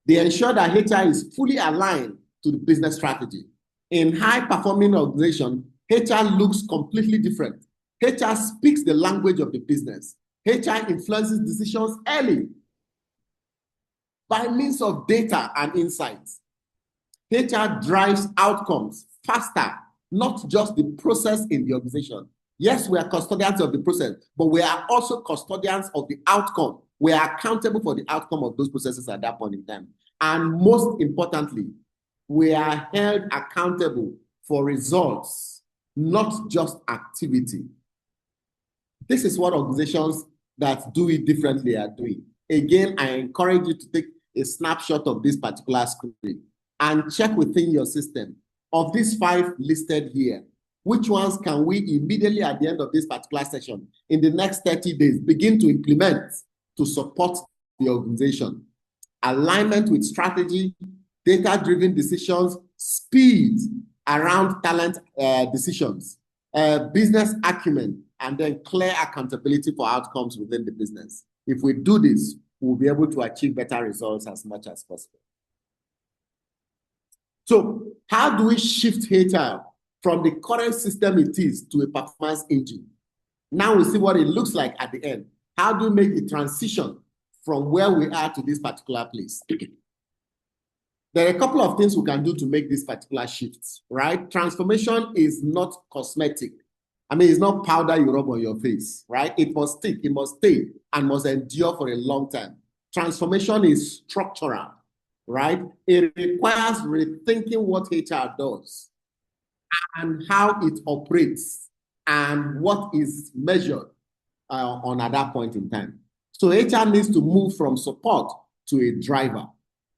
They ensure that HR is fully aligned to the business strategy. In high-performing organization, HR looks completely different. HR speaks the language of the business. HR influences decisions early by means of data and insights. HR drives outcomes faster, not just the process in the organization. Yes, we are custodians of the process, but we are also custodians of the outcome. We are accountable for the outcome of those processes at that point in time. And most importantly, we are held accountable for results, not just activity. This is what organizations that do it differently are doing. Again, I encourage you to take a snapshot of this particular screen and check within your system. Of these 5 listed here, which ones can we immediately at the end of this particular session, in the next 30 days, begin to implement to support the organization? Alignment with strategy, data-driven decisions, speed around talent decisions, business acumen, and then clear accountability for outcomes within the business. If we do this, we'll be able to achieve better results as much as possible. So how do we shift HR from the current system it is to a performance engine? Now we see what it looks like at the end. How do we make the transition from where we are to this particular place? There are a couple of things we can do to make this particular shift, right? Transformation is not cosmetic. I mean, it's not powder you rub on your face, right? It must stick, it must stay, and must endure for a long time. Transformation is structural, right? It requires rethinking what HR does and how it operates and what is measured on at that point in time. So HR needs to move from support to a driver.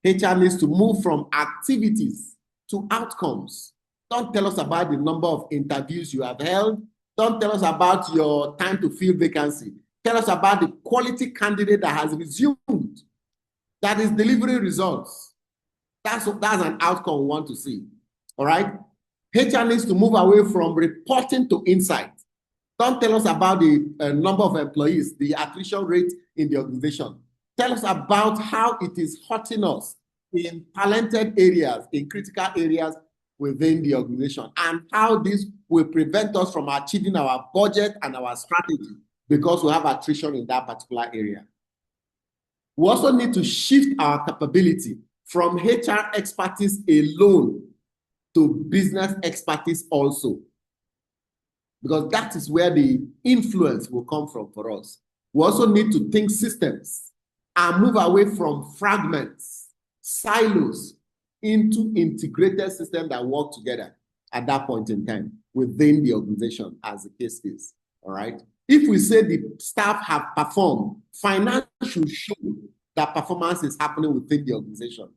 HR needs to move from activities to outcomes. Don't tell us about the number of interviews you have held. Don't tell us about your time to fill vacancy. Tell us about the quality candidate that has resumed, that is delivering results. That's an outcome we want to see, all right? HR needs to move away from reporting to insight. Don't tell us about the number of employees, the attrition rate in the organization. Tell us about how it is hurting us in talented areas, in critical areas within the organization, and how this will prevent us from achieving our budget and our strategy because we have attrition in that particular area. We also need to shift our capability from HR expertise alone to business expertise also, because that is where the influence will come from for us. We also need to think systems and move away from fragments, silos, into integrated systems that work together at that point in time within the organization, as the case is, all right? If we say the staff have performed, finance should show that performance is happening within the organization.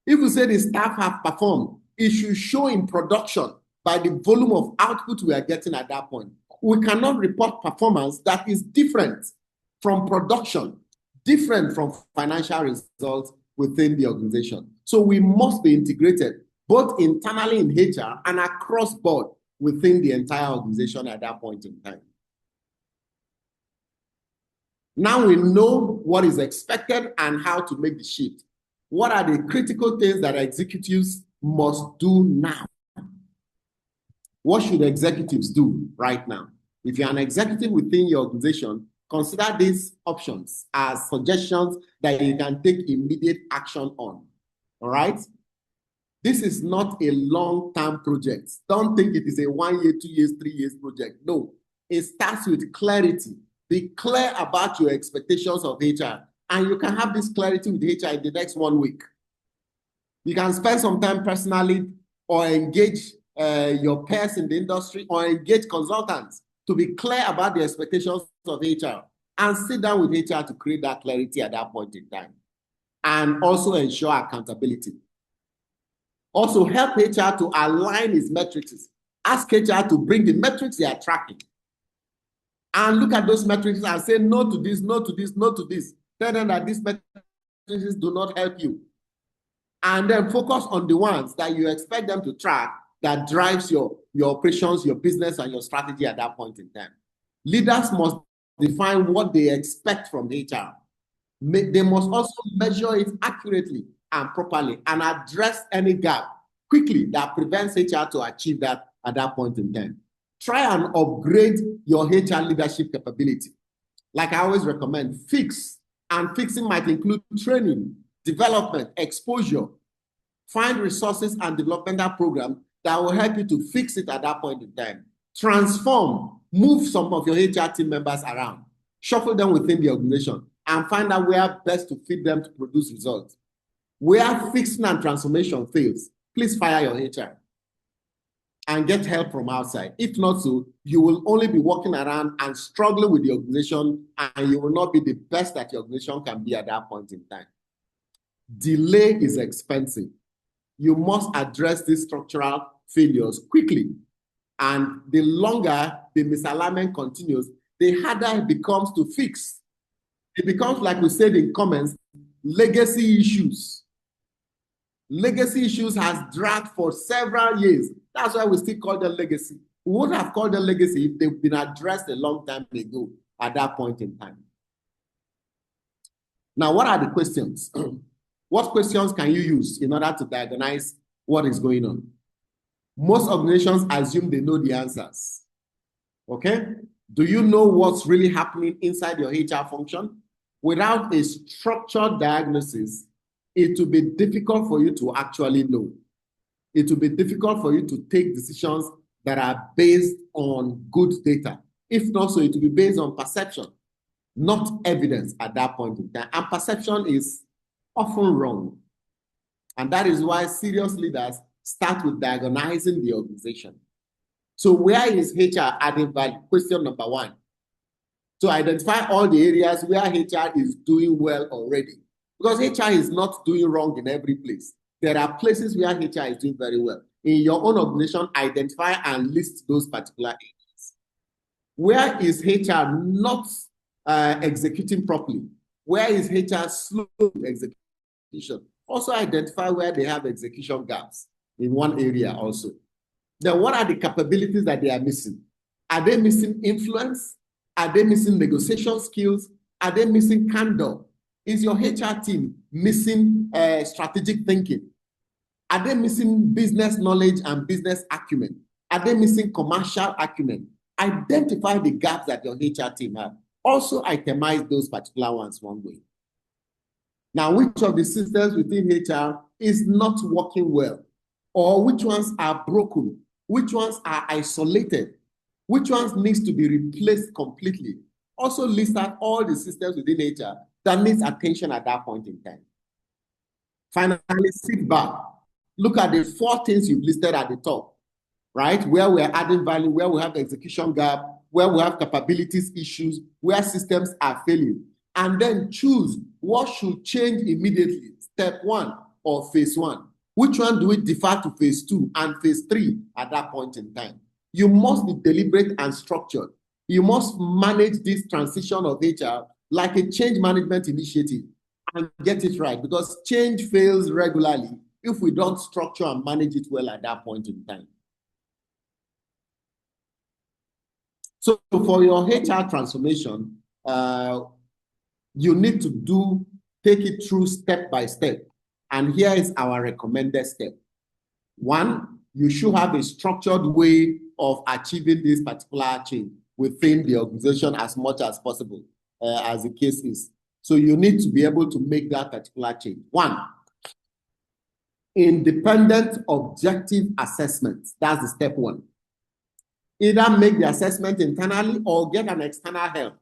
If we say the staff have performed, it should show in production by the volume of output we are getting at that point. We cannot report performance that is different from production, different from financial results within the organization. So we must be integrated both internally in HR and across board within the entire organization at that point in time. Now we know what is expected and how to make the shift. What are the critical things that executives must do now? What should executives do right now? If you're an executive within your organization, consider these options as suggestions that you can take immediate action on. All right? This is not a long-term project. Don't think it is a 1 year, 2 years, 3 years project. No, it starts with clarity. Be clear about your expectations of HR. And you can have this clarity with HR in the next 1 week. You can spend some time personally or engage your peers in the industry or engage consultants to be clear about the expectations of HR and sit down with HR to create that clarity at that point in time, and also ensure accountability. Also help HR to align its metrics. Ask HR to bring the metrics they are tracking, and look at those metrics and say no to this, no to this, no to this. Tell them that these metrics do not help you. And then focus on the ones that you expect them to track that drives your operations, your business, and your strategy at that point in time. Leaders must define what they expect from HR. They must also measure it accurately and properly and address any gap quickly that prevents HR to achieve that at that point in time. Try and upgrade your HR leadership capability. Like I always recommend, fix. And fixing might include training, development, exposure. Find resources and developmental programs that will help you to fix it at that point in time. Transform, move some of your HR team members around, shuffle them within the organization, and find out where best to fit them to produce results. Where fixing and transformation fails, please fire your HR and get help from outside. If not so, you will only be walking around and struggling with the organization, and you will not be the best that your organization can be at that point in time. Delay is expensive. You must address these structural failures quickly. And the longer the misalignment continues, the harder it becomes to fix. It becomes, like we said in comments, legacy issues. Legacy issues has dragged for several years. That's why we still call them legacy. We would have called them legacy if they've been addressed a long time ago at that point in time. Now, what are the questions? What questions can you use in order to diagnose what is going on? Most organizations assume they know the answers. Okay? Do you know what's really happening inside your HR function? Without a structured diagnosis, it will be difficult for you to actually know. It will be difficult for you to take decisions that are based on good data. If not so, it will be based on perception, not evidence at that point in time. And perception is often wrong. And that is why serious leaders start with diagnosing the organization. So where is HR adding value? Question number one. To identify all the areas where HR is doing well already. Because HR is not doing wrong in every place. There are places where HR is doing very well. In your own organization, identify and list those particular areas. Where is HR not executing properly? Where is HR slow execution? Also identify where they have execution gaps in one area also. Then what are the capabilities that they are missing? Are they missing influence? Are they missing negotiation skills? Are they missing candor? Is your HR team missing strategic thinking? Are they missing business knowledge and business acumen? Are they missing commercial acumen? Identify the gaps that your HR team have. Also itemize those particular ones one way. Now, which of the systems within HR is not working well? Or which ones are broken? Which ones are isolated? Which ones needs to be replaced completely? Also list out all the systems within HR that needs attention at that point in time. Finally, sit back. Look at the 4 things you've listed at the top, right? Where we're adding value, where we have execution gap, where we have capabilities issues, where systems are failing. And then choose what should change immediately, step 1 or phase 1. Which one do we defer to phase 2 and phase 3 at that point in time? You must be deliberate and structured. You must manage this transition of HR like a change management initiative and get it right, because change fails regularly if we don't structure and manage it well at that point in time. So for your HR transformation, you need to take it through step by step. And here is our recommended step. 1, you should have a structured way of achieving this particular change within the organization as much as possible, as the case is. So you need to be able to make that particular change. 1, independent objective assessment. That's the step 1. Either make the assessment internally or get an external help.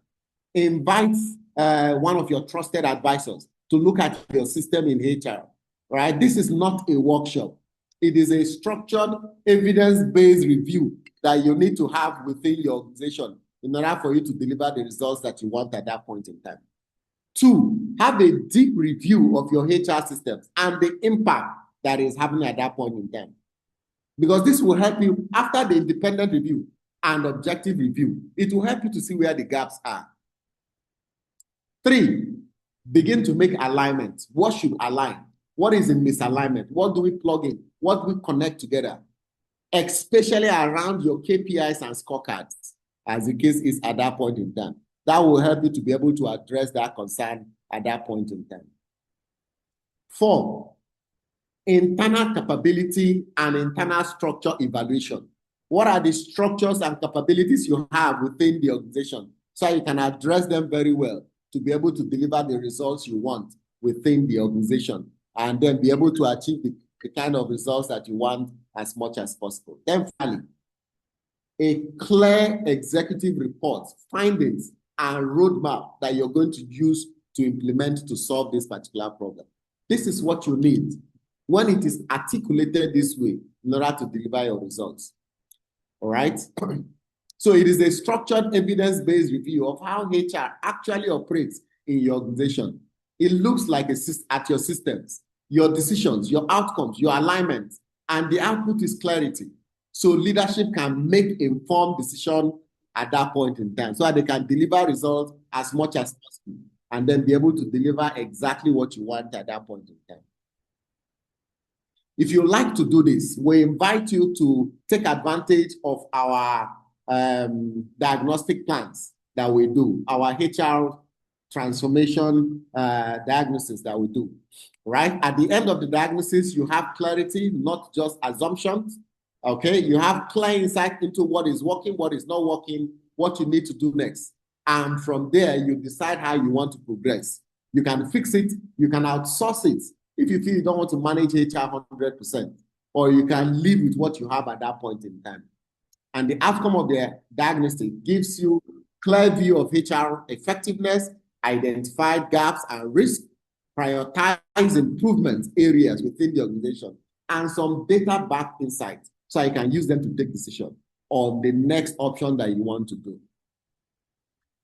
Invite one of your trusted advisors to look at your system in HR, right? This is not a workshop. It is a structured, evidence-based review that you need to have within your organization in order for you to deliver the results that you want at that point in time. 2, have a deep review of your HR systems and the impact that is happening at that point in time. Because this will help you after the independent review and objective review. It will help you to see where the gaps are. 3, begin to make alignments. What should align? What is in misalignment? What do we plug in? What do we connect together? Especially around your KPIs and scorecards, as the case is at that point in time. That will help you to be able to address that concern at that point in time. 4, internal capability and internal structure evaluation. What are the structures and capabilities you have within the organization so you can address them very well to be able to deliver the results you want within the organization and then be able to achieve the kind of results that you want as much as possible. Then finally, a clear executive report, findings, and roadmap that you're going to use to implement to solve this particular problem. This is what you need when it is articulated this way in order to deliver your results. All right? So it is a structured evidence-based review of how HR actually operates in your organization. It looks like at your systems, your decisions, your outcomes, your alignment, and the output is clarity. So leadership can make informed decisions at that point in time so that they can deliver results as much as possible and then be able to deliver exactly what you want at that point in time. If you like to do this, we invite you to take advantage of our diagnostic plans that we do, our HR transformation diagnosis that we do, right? At the end of the diagnosis, you have clarity, not just assumptions. Okay, you have clear insight into what is working, what is not working, what you need to do next. And from there, you decide how you want to progress. You can fix it, you can outsource it if you feel you don't want to manage HR 100%, or you can live with what you have at that point in time. And the outcome of the diagnostic gives you clear view of HR effectiveness, identify gaps and risk, prioritize improvement areas within the organization, and some data-backed insights. So you can use them to take decision on the next option that you want to do.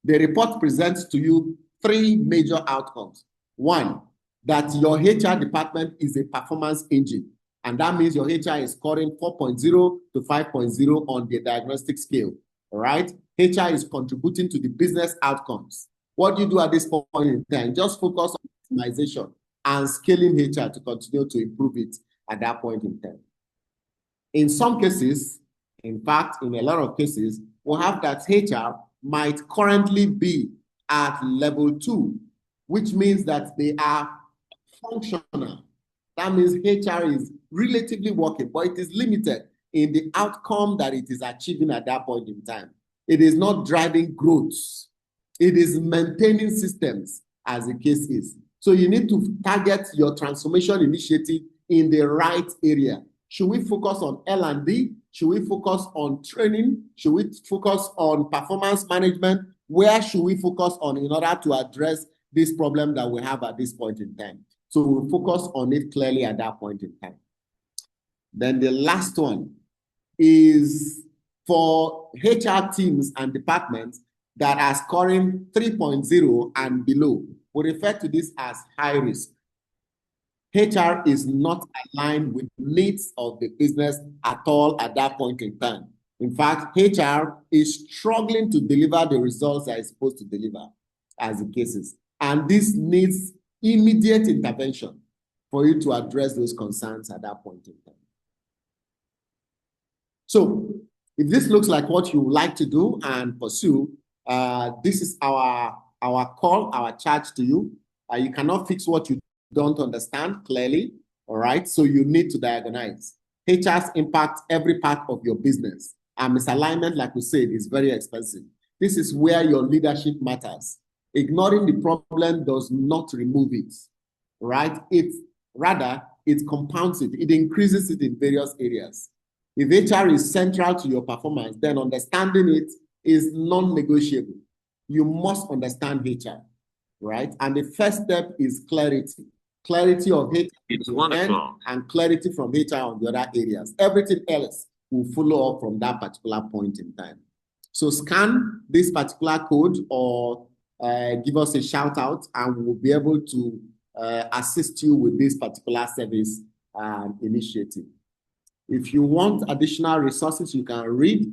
The report presents to you 3 major outcomes. 1, that your HR department is a performance engine. And that means your HR is scoring 4.0 to 5.0 on the diagnostic scale. All right? HR is contributing to the business outcomes. What do you do at this point in time? Just focus on optimization and scaling HR to continue to improve it at that point in time. In some cases, in fact, in a lot of cases, we'll have that HR might currently be at level 2, which means that they are functional. That means HR is relatively working, but it is limited in the outcome that it is achieving at that point in time. It is not driving growth. It is maintaining systems, as the case is. So you need to target your transformation initiative in the right area. Should we focus on L&D? Should we focus on training? Should we focus on performance management? Where should we focus on in order to address this problem that we have at this point in time? So we'll focus on it clearly at that point in time. Then the last one is for HR teams and departments that are scoring 3.0 and below. We refer to this as high risk. HR is not aligned with the needs of the business at all at that point in time. In fact, HR is struggling to deliver the results that it's supposed to deliver, as the cases. And this needs immediate intervention for you to address those concerns at that point in time. So if this looks like what you would like to do and pursue, this is our call, our charge to you. You cannot fix what you don't understand clearly, all right? So you need to diagnose. HRs impact every part of your business. And misalignment, like we said, is very expensive. This is where your leadership matters. Ignoring the problem does not remove it, right? Rather, it compounds it. It increases it in various areas. If HR is central to your performance, then understanding it is non-negotiable. You must understand HR, right? And the first step is clarity. Clarity of HR and clarity from HR on the other areas. Everything else will follow up from that particular point in time. So scan this particular code or give us a shout out, and we'll be able to assist you with this particular service initiative. If you want additional resources, you can read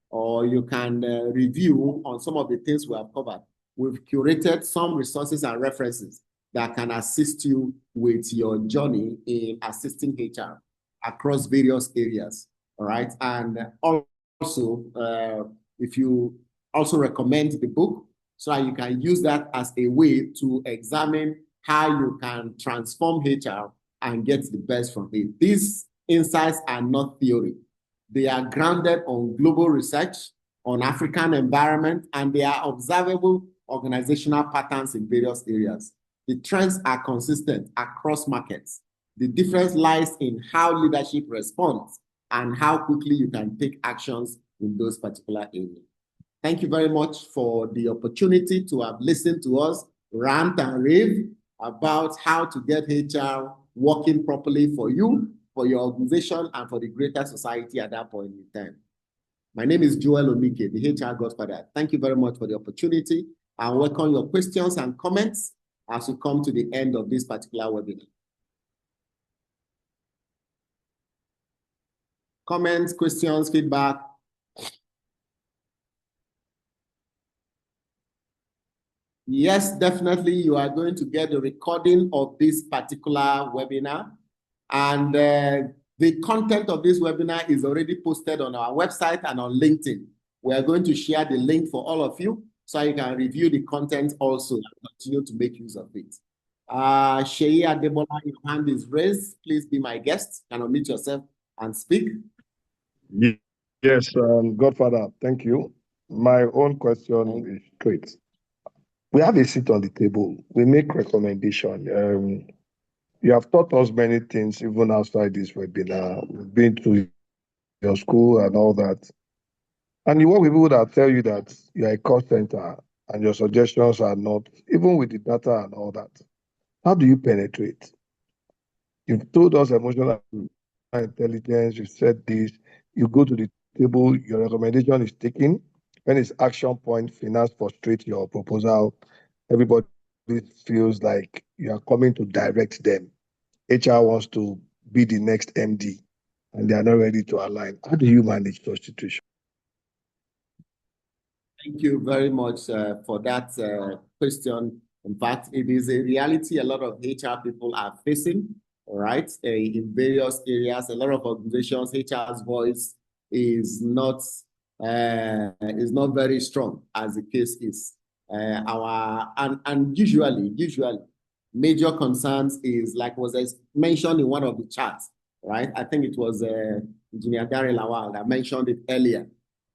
or you can review on some of the things we have covered. We've curated some resources and references that can assist you with your journey in assisting HR across various areas, all right? And also, if you also recommend the book, so that you can use that as a way to examine how you can transform HR and get the best from it. These insights are not theory. They are grounded on global research, on African environment, and they are observable organizational patterns in various areas. The trends are consistent across markets. The difference lies in how leadership responds and how quickly you can take actions in those particular areas. Thank you very much for the opportunity to have listened to us rant and rave about how to get HR working properly for you, for your organization, and for the greater society at that point in time. My name is Joel Omike, the HR Godfather. Thank you very much for the opportunity. I welcome your questions and comments as we come to the end of this particular webinar. Comments, questions, feedback? Yes, definitely. You are going to get a recording of this particular webinar. And the content of this webinar is already posted on our website and on LinkedIn. We are going to share the link for all of you so you can review the content also and continue to make use of it. Sheyi Adebola, your hand is raised. Please be my guest. You can unmute yourself and speak. Yes, Godfather, thank you. My own question is straight. We have a seat on the table. We make recommendation. You have taught us many things even outside this webinar. We've been to your school and all that. And you work with people that tell you that you're a cost center and your suggestions are not, even with the data and all that. How do you penetrate? You've told us emotional intelligence, you said this, you go to the table, your recommendation is taken. When it's action point, finance frustrates your proposal, everybody feels like you are coming to direct them. HR wants to be the next MD and they are not ready to align. How do you manage those situations? Thank you very much for that question. In fact, it is a reality a lot of HR people are facing, all right, in various areas. A lot of organizations, HR's voice is not very strong, as the case is. Usually, major concerns is, like was mentioned in one of the charts, right? I think it was Engineer Gary Lawal that mentioned it earlier,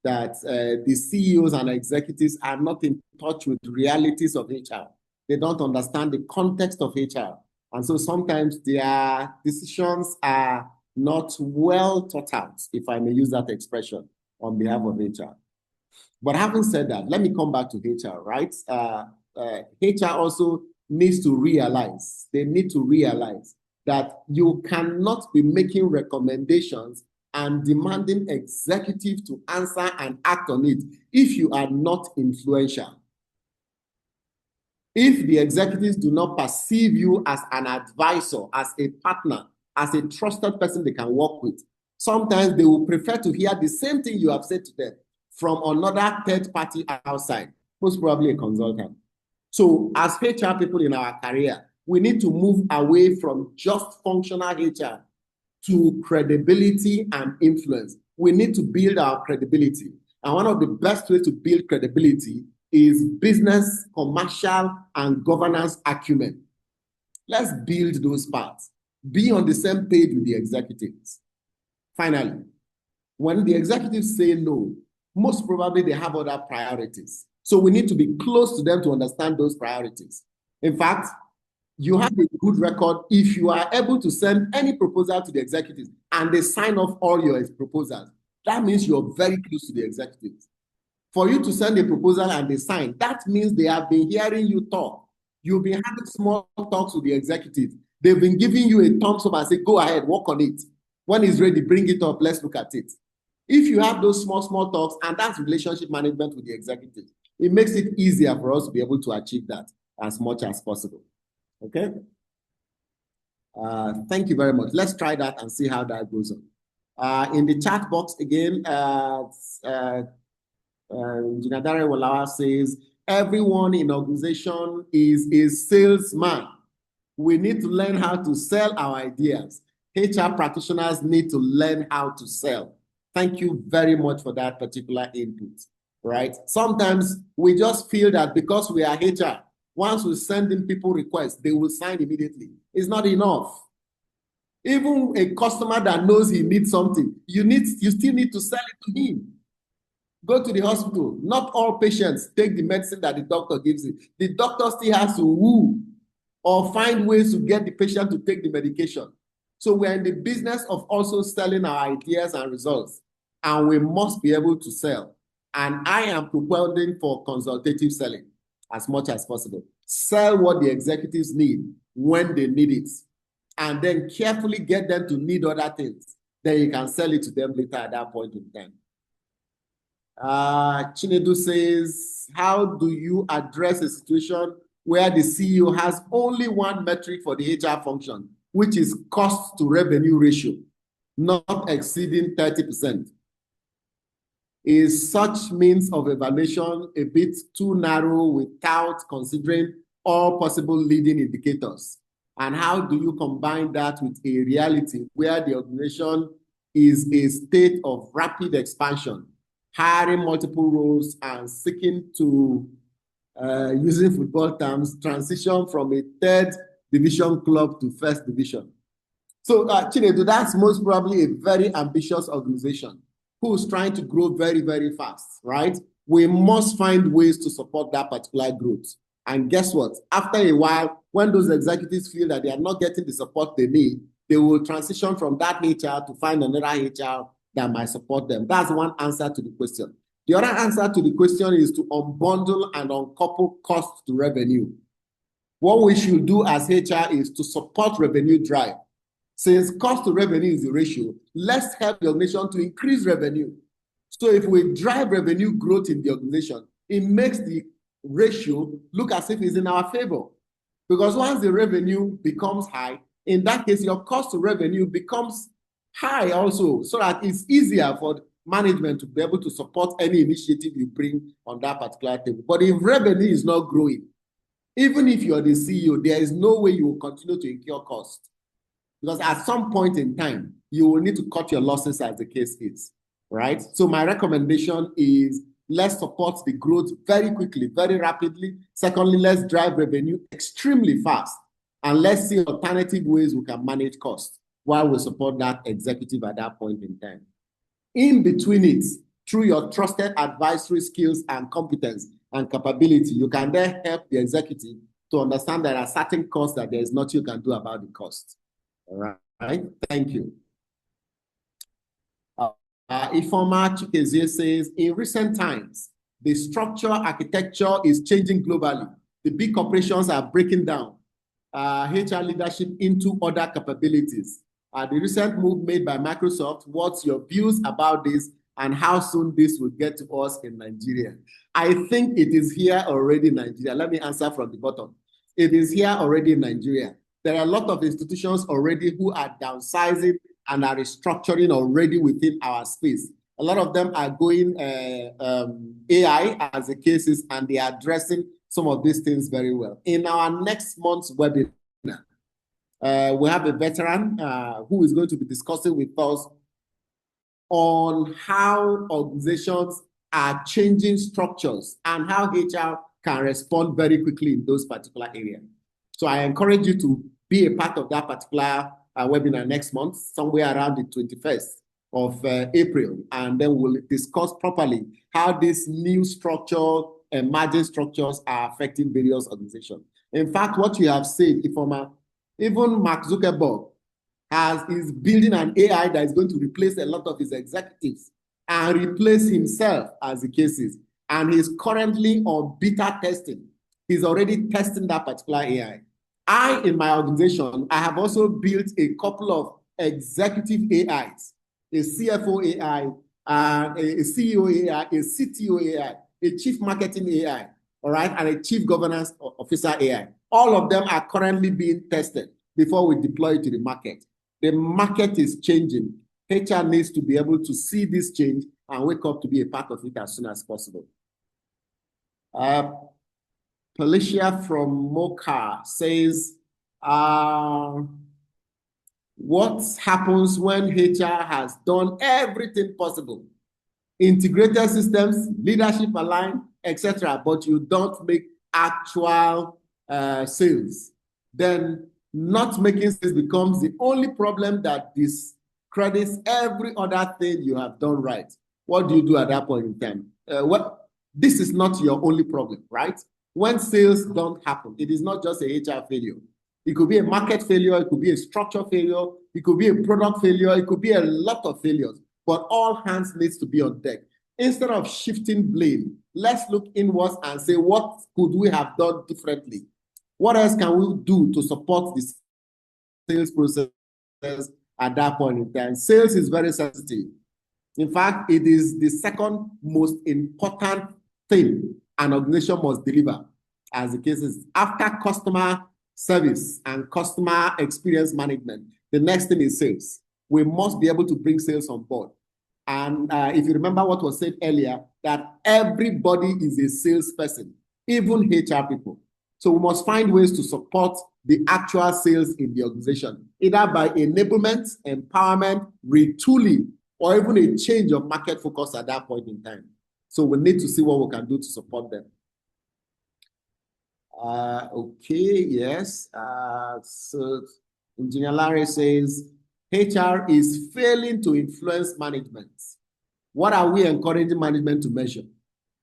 that the CEOs and executives are not in touch with the realities of HR. They don't understand the context of HR. And so sometimes their decisions are not well thought out, if I may use that expression, on behalf of HR. But having said that, let me come back to HR, right? HR also needs to realize, they need to realize that you cannot be making recommendations and demanding executive to answer and act on it if you are not influential. If the executives do not perceive you as an advisor, as a partner, as a trusted person they can work with, sometimes they will prefer to hear the same thing you have said to them from another third party outside, most probably a consultant. So as HR people in our career, we need to move away from just functional HR to credibility and influence. We need to build our credibility. And one of the best ways to build credibility is business, commercial, and governance acumen. Let's build those parts. Be on the same page with the executives. Finally, when the executives say no, most probably they have other priorities. So we need to be close to them to understand those priorities. In fact, you have a good record if you are able to send any proposal to the executives and they sign off all your proposals. That means you're very close to the executives. For you to send a proposal and they sign, that means they have been hearing you talk. You've been having small talks with the executives. They've been giving you a thumbs up and say, go ahead, work on it. When it's ready, bring it up, let's look at it. If you have those small talks, and that's relationship management with the executive, it makes it easier for us to be able to achieve that as much as possible. Okay? Thank you very much. Let's try that and see how that goes on. In the chat box again, Engineer Dare Walawa says, everyone in organization is a salesman. We need to learn how to sell our ideas. HR practitioners need to learn how to sell. Thank you very much for that particular input, right? Sometimes we just feel that because we are HR, once we send in people requests, they will sign immediately. It's not enough. Even a customer that knows he needs something, you still need to sell it to him. Go to the hospital. Not all patients take the medicine that the doctor gives you. The doctor still has to woo or find ways to get the patient to take the medication. So we're in the business of also selling our ideas and results, and we must be able to sell. And I am propounding for consultative selling as much as possible. Sell what the executives need when they need it, and then carefully get them to need other things. Then you can sell it to them later at that point in time. Chinedu says, how do you address a situation where the CEO has only one metric for the HR function, which is cost to revenue ratio, not exceeding 30%? Is such means of evaluation a bit too narrow without considering all possible leading indicators? And how do you combine that with a reality where the organization is a state of rapid expansion, hiring multiple roles and seeking to, using football terms, transition from a third division club to first division? So Chinedu, that's most probably a very ambitious organization who's trying to grow very, very fast, right? We must find ways to support that particular growth. And guess what? After a while, when those executives feel that they are not getting the support they need, they will transition from that HR to find another HR that might support them. That's one answer to the question. The other answer to the question is to unbundle and uncouple cost to revenue. What we should do as HR is to support revenue drive. Since cost to revenue is the ratio, let's help the organization to increase revenue. So if we drive revenue growth in the organization, it makes the ratio look as if it's in our favor. Because once the revenue becomes high, in that case, your cost to revenue becomes high also, so that it's easier for management to be able to support any initiative you bring on that particular table. But if revenue is not growing, even if you're the CEO, there is no way you will continue to incur cost. Because at some point in time, you will need to cut your losses as the case is, right? So my recommendation is let's support the growth very quickly, very rapidly. Secondly, let's drive revenue extremely fast. And let's see alternative ways we can manage costs while we support that executive at that point in time. In between it, through your trusted advisory skills and competence and capability, you can then help the executive to understand there are certain costs that there is nothing you can do about the cost. All right, thank you. Ifoma Chikezie says, in recent times, the structure architecture is changing globally. The big corporations are breaking down HR leadership into other capabilities. The recent move made by Microsoft, what's your views about this and how soon this will get to us in Nigeria? I think it is here already in Nigeria. Let me answer from the bottom. It is here already in Nigeria. There are a lot of institutions already who are downsizing and are restructuring already within our space. A lot of them are going AI as the cases, and they are addressing some of these things very well. In our next month's webinar, we have a veteran who is going to be discussing with us on how organizations are changing structures and how HR can respond very quickly in those particular areas. So I encourage you to be a part of that particular webinar next month, somewhere around the 21st of April, and then we'll discuss properly how these new structure, emerging structures are affecting various organizations. In fact, what you have said, Ifoma, even Mark Zuckerberg is building an AI that is going to replace a lot of his executives and replace himself as the case is. And he's currently on beta testing. He's already testing that particular AI. In my organization, I have also built a couple of executive AIs, a CFO AI a CEO AI, a CTO AI, a chief marketing AI, all right, and a chief governance officer AI. All of them are currently being tested before we deploy it to the market. The market is changing. HR needs to be able to see this change and wake up to be a part of it as soon as possible. Felicia from Mocha says, what happens when HR has done everything possible? Integrated systems, leadership aligned, etc., but you don't make actual sales. Then not making sales becomes the only problem that discredits every other thing you have done right. What do you do at that point in time? This is not your only problem, right? When sales don't happen, it is not just a HR failure. It could be a market failure, it could be a structure failure, it could be a product failure, it could be a lot of failures, but all hands needs to be on deck. Instead of shifting blame, let's look inwards and say, what could we have done differently? What else can we do to support the sales process at that point in time? Sales is very sensitive. In fact, it is the second most important thing an organization must deliver, as the case is. After customer service and customer experience management, the next thing is sales. We must be able to bring sales on board. And if you remember what was said earlier, that everybody is a salesperson, even HR people. So we must find ways to support the actual sales in the organization, either by enablement, empowerment, retooling, or even a change of market focus at that point in time. So we need to see what we can do to support them. Okay, yes. So Engineer Larry says, HR is failing to influence management. What are we encouraging management to measure?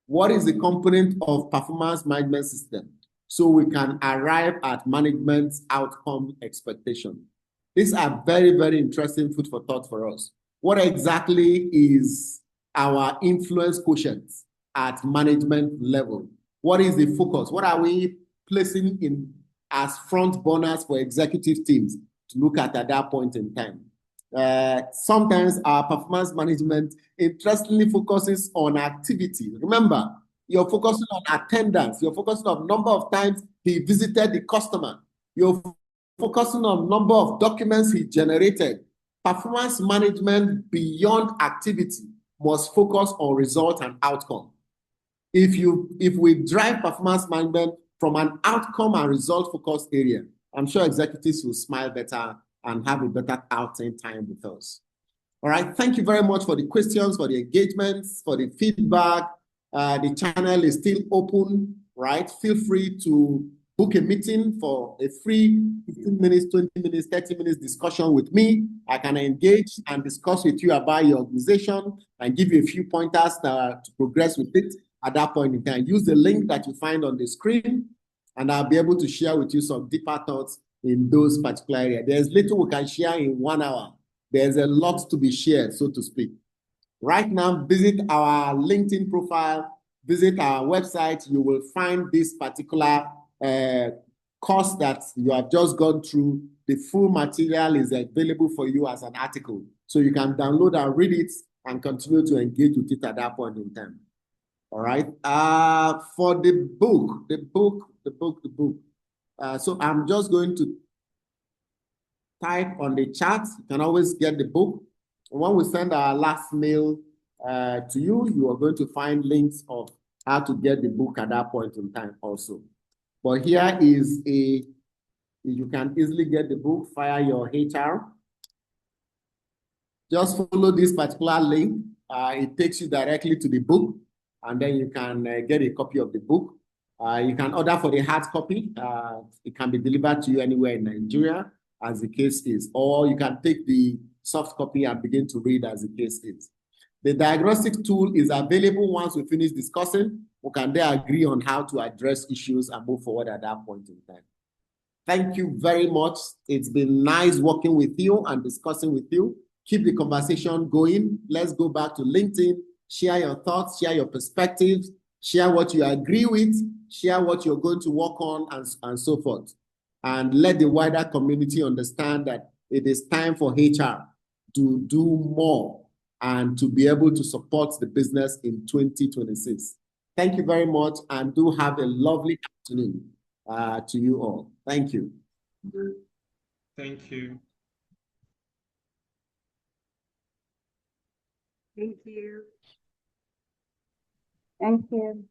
What is the component of performance management system so we can arrive at management's outcome expectation? These are very, very interesting food for thought for us. What exactly is our influence quotient at management level? What is the focus? What are we placing in as front burners for executive teams to look at that point in time? Sometimes our performance management interestingly focuses on activity. Remember, you're focusing on attendance. You're focusing on number of times he visited the customer. You're focusing on number of documents he generated. Performance management beyond activity must focus on result and outcome. If we drive performance management from an outcome and result focused area, I'm sure executives will smile better and have a better outing time with us. All right, thank you very much for the questions, for the engagements, for the feedback. The channel is still open, right? Feel free to book a meeting for a free 15 minutes, 20 minutes, 30 minutes discussion with me. I can engage and discuss with you about your organization and give you a few pointers to progress with it at that point in time. Use the link that you find on the screen, and I'll be able to share with you some deeper thoughts in those particular areas. There's little we can share in 1 hour. There's a lot to be shared, so to speak. Right now, visit our LinkedIn profile, visit our website. You will find this particular course that you have just gone through. The full material is available for you as an article. So you can download and read it and continue to engage with it at that point in time. All right. For the book. So I'm just going to type on the chat. You can always get the book. When we send our last mail to you, you are going to find links of how to get the book at that point in time also. But here is you can easily get the book via your HR. Just follow this particular link. It takes you directly to the book, and then you can get a copy of the book. You can order for the hard copy. It can be delivered to you anywhere in Nigeria, as the case is, or you can take the soft copy and begin to read as the case is. The diagnostic tool is available once we finish discussing. We can then agree on how to address issues and move forward at that point in time. Thank you very much. It's been nice working with you and discussing with you. Keep the conversation going. Let's go back to LinkedIn, share your thoughts, share your perspectives, share what you agree with, share what you're going to work on, and so forth. And let the wider community understand that it is time for HR to do more and to be able to support the business in 2026. Thank you very much, and do have a lovely afternoon to you all. Thank you. Thank you. Thank you. Thank you.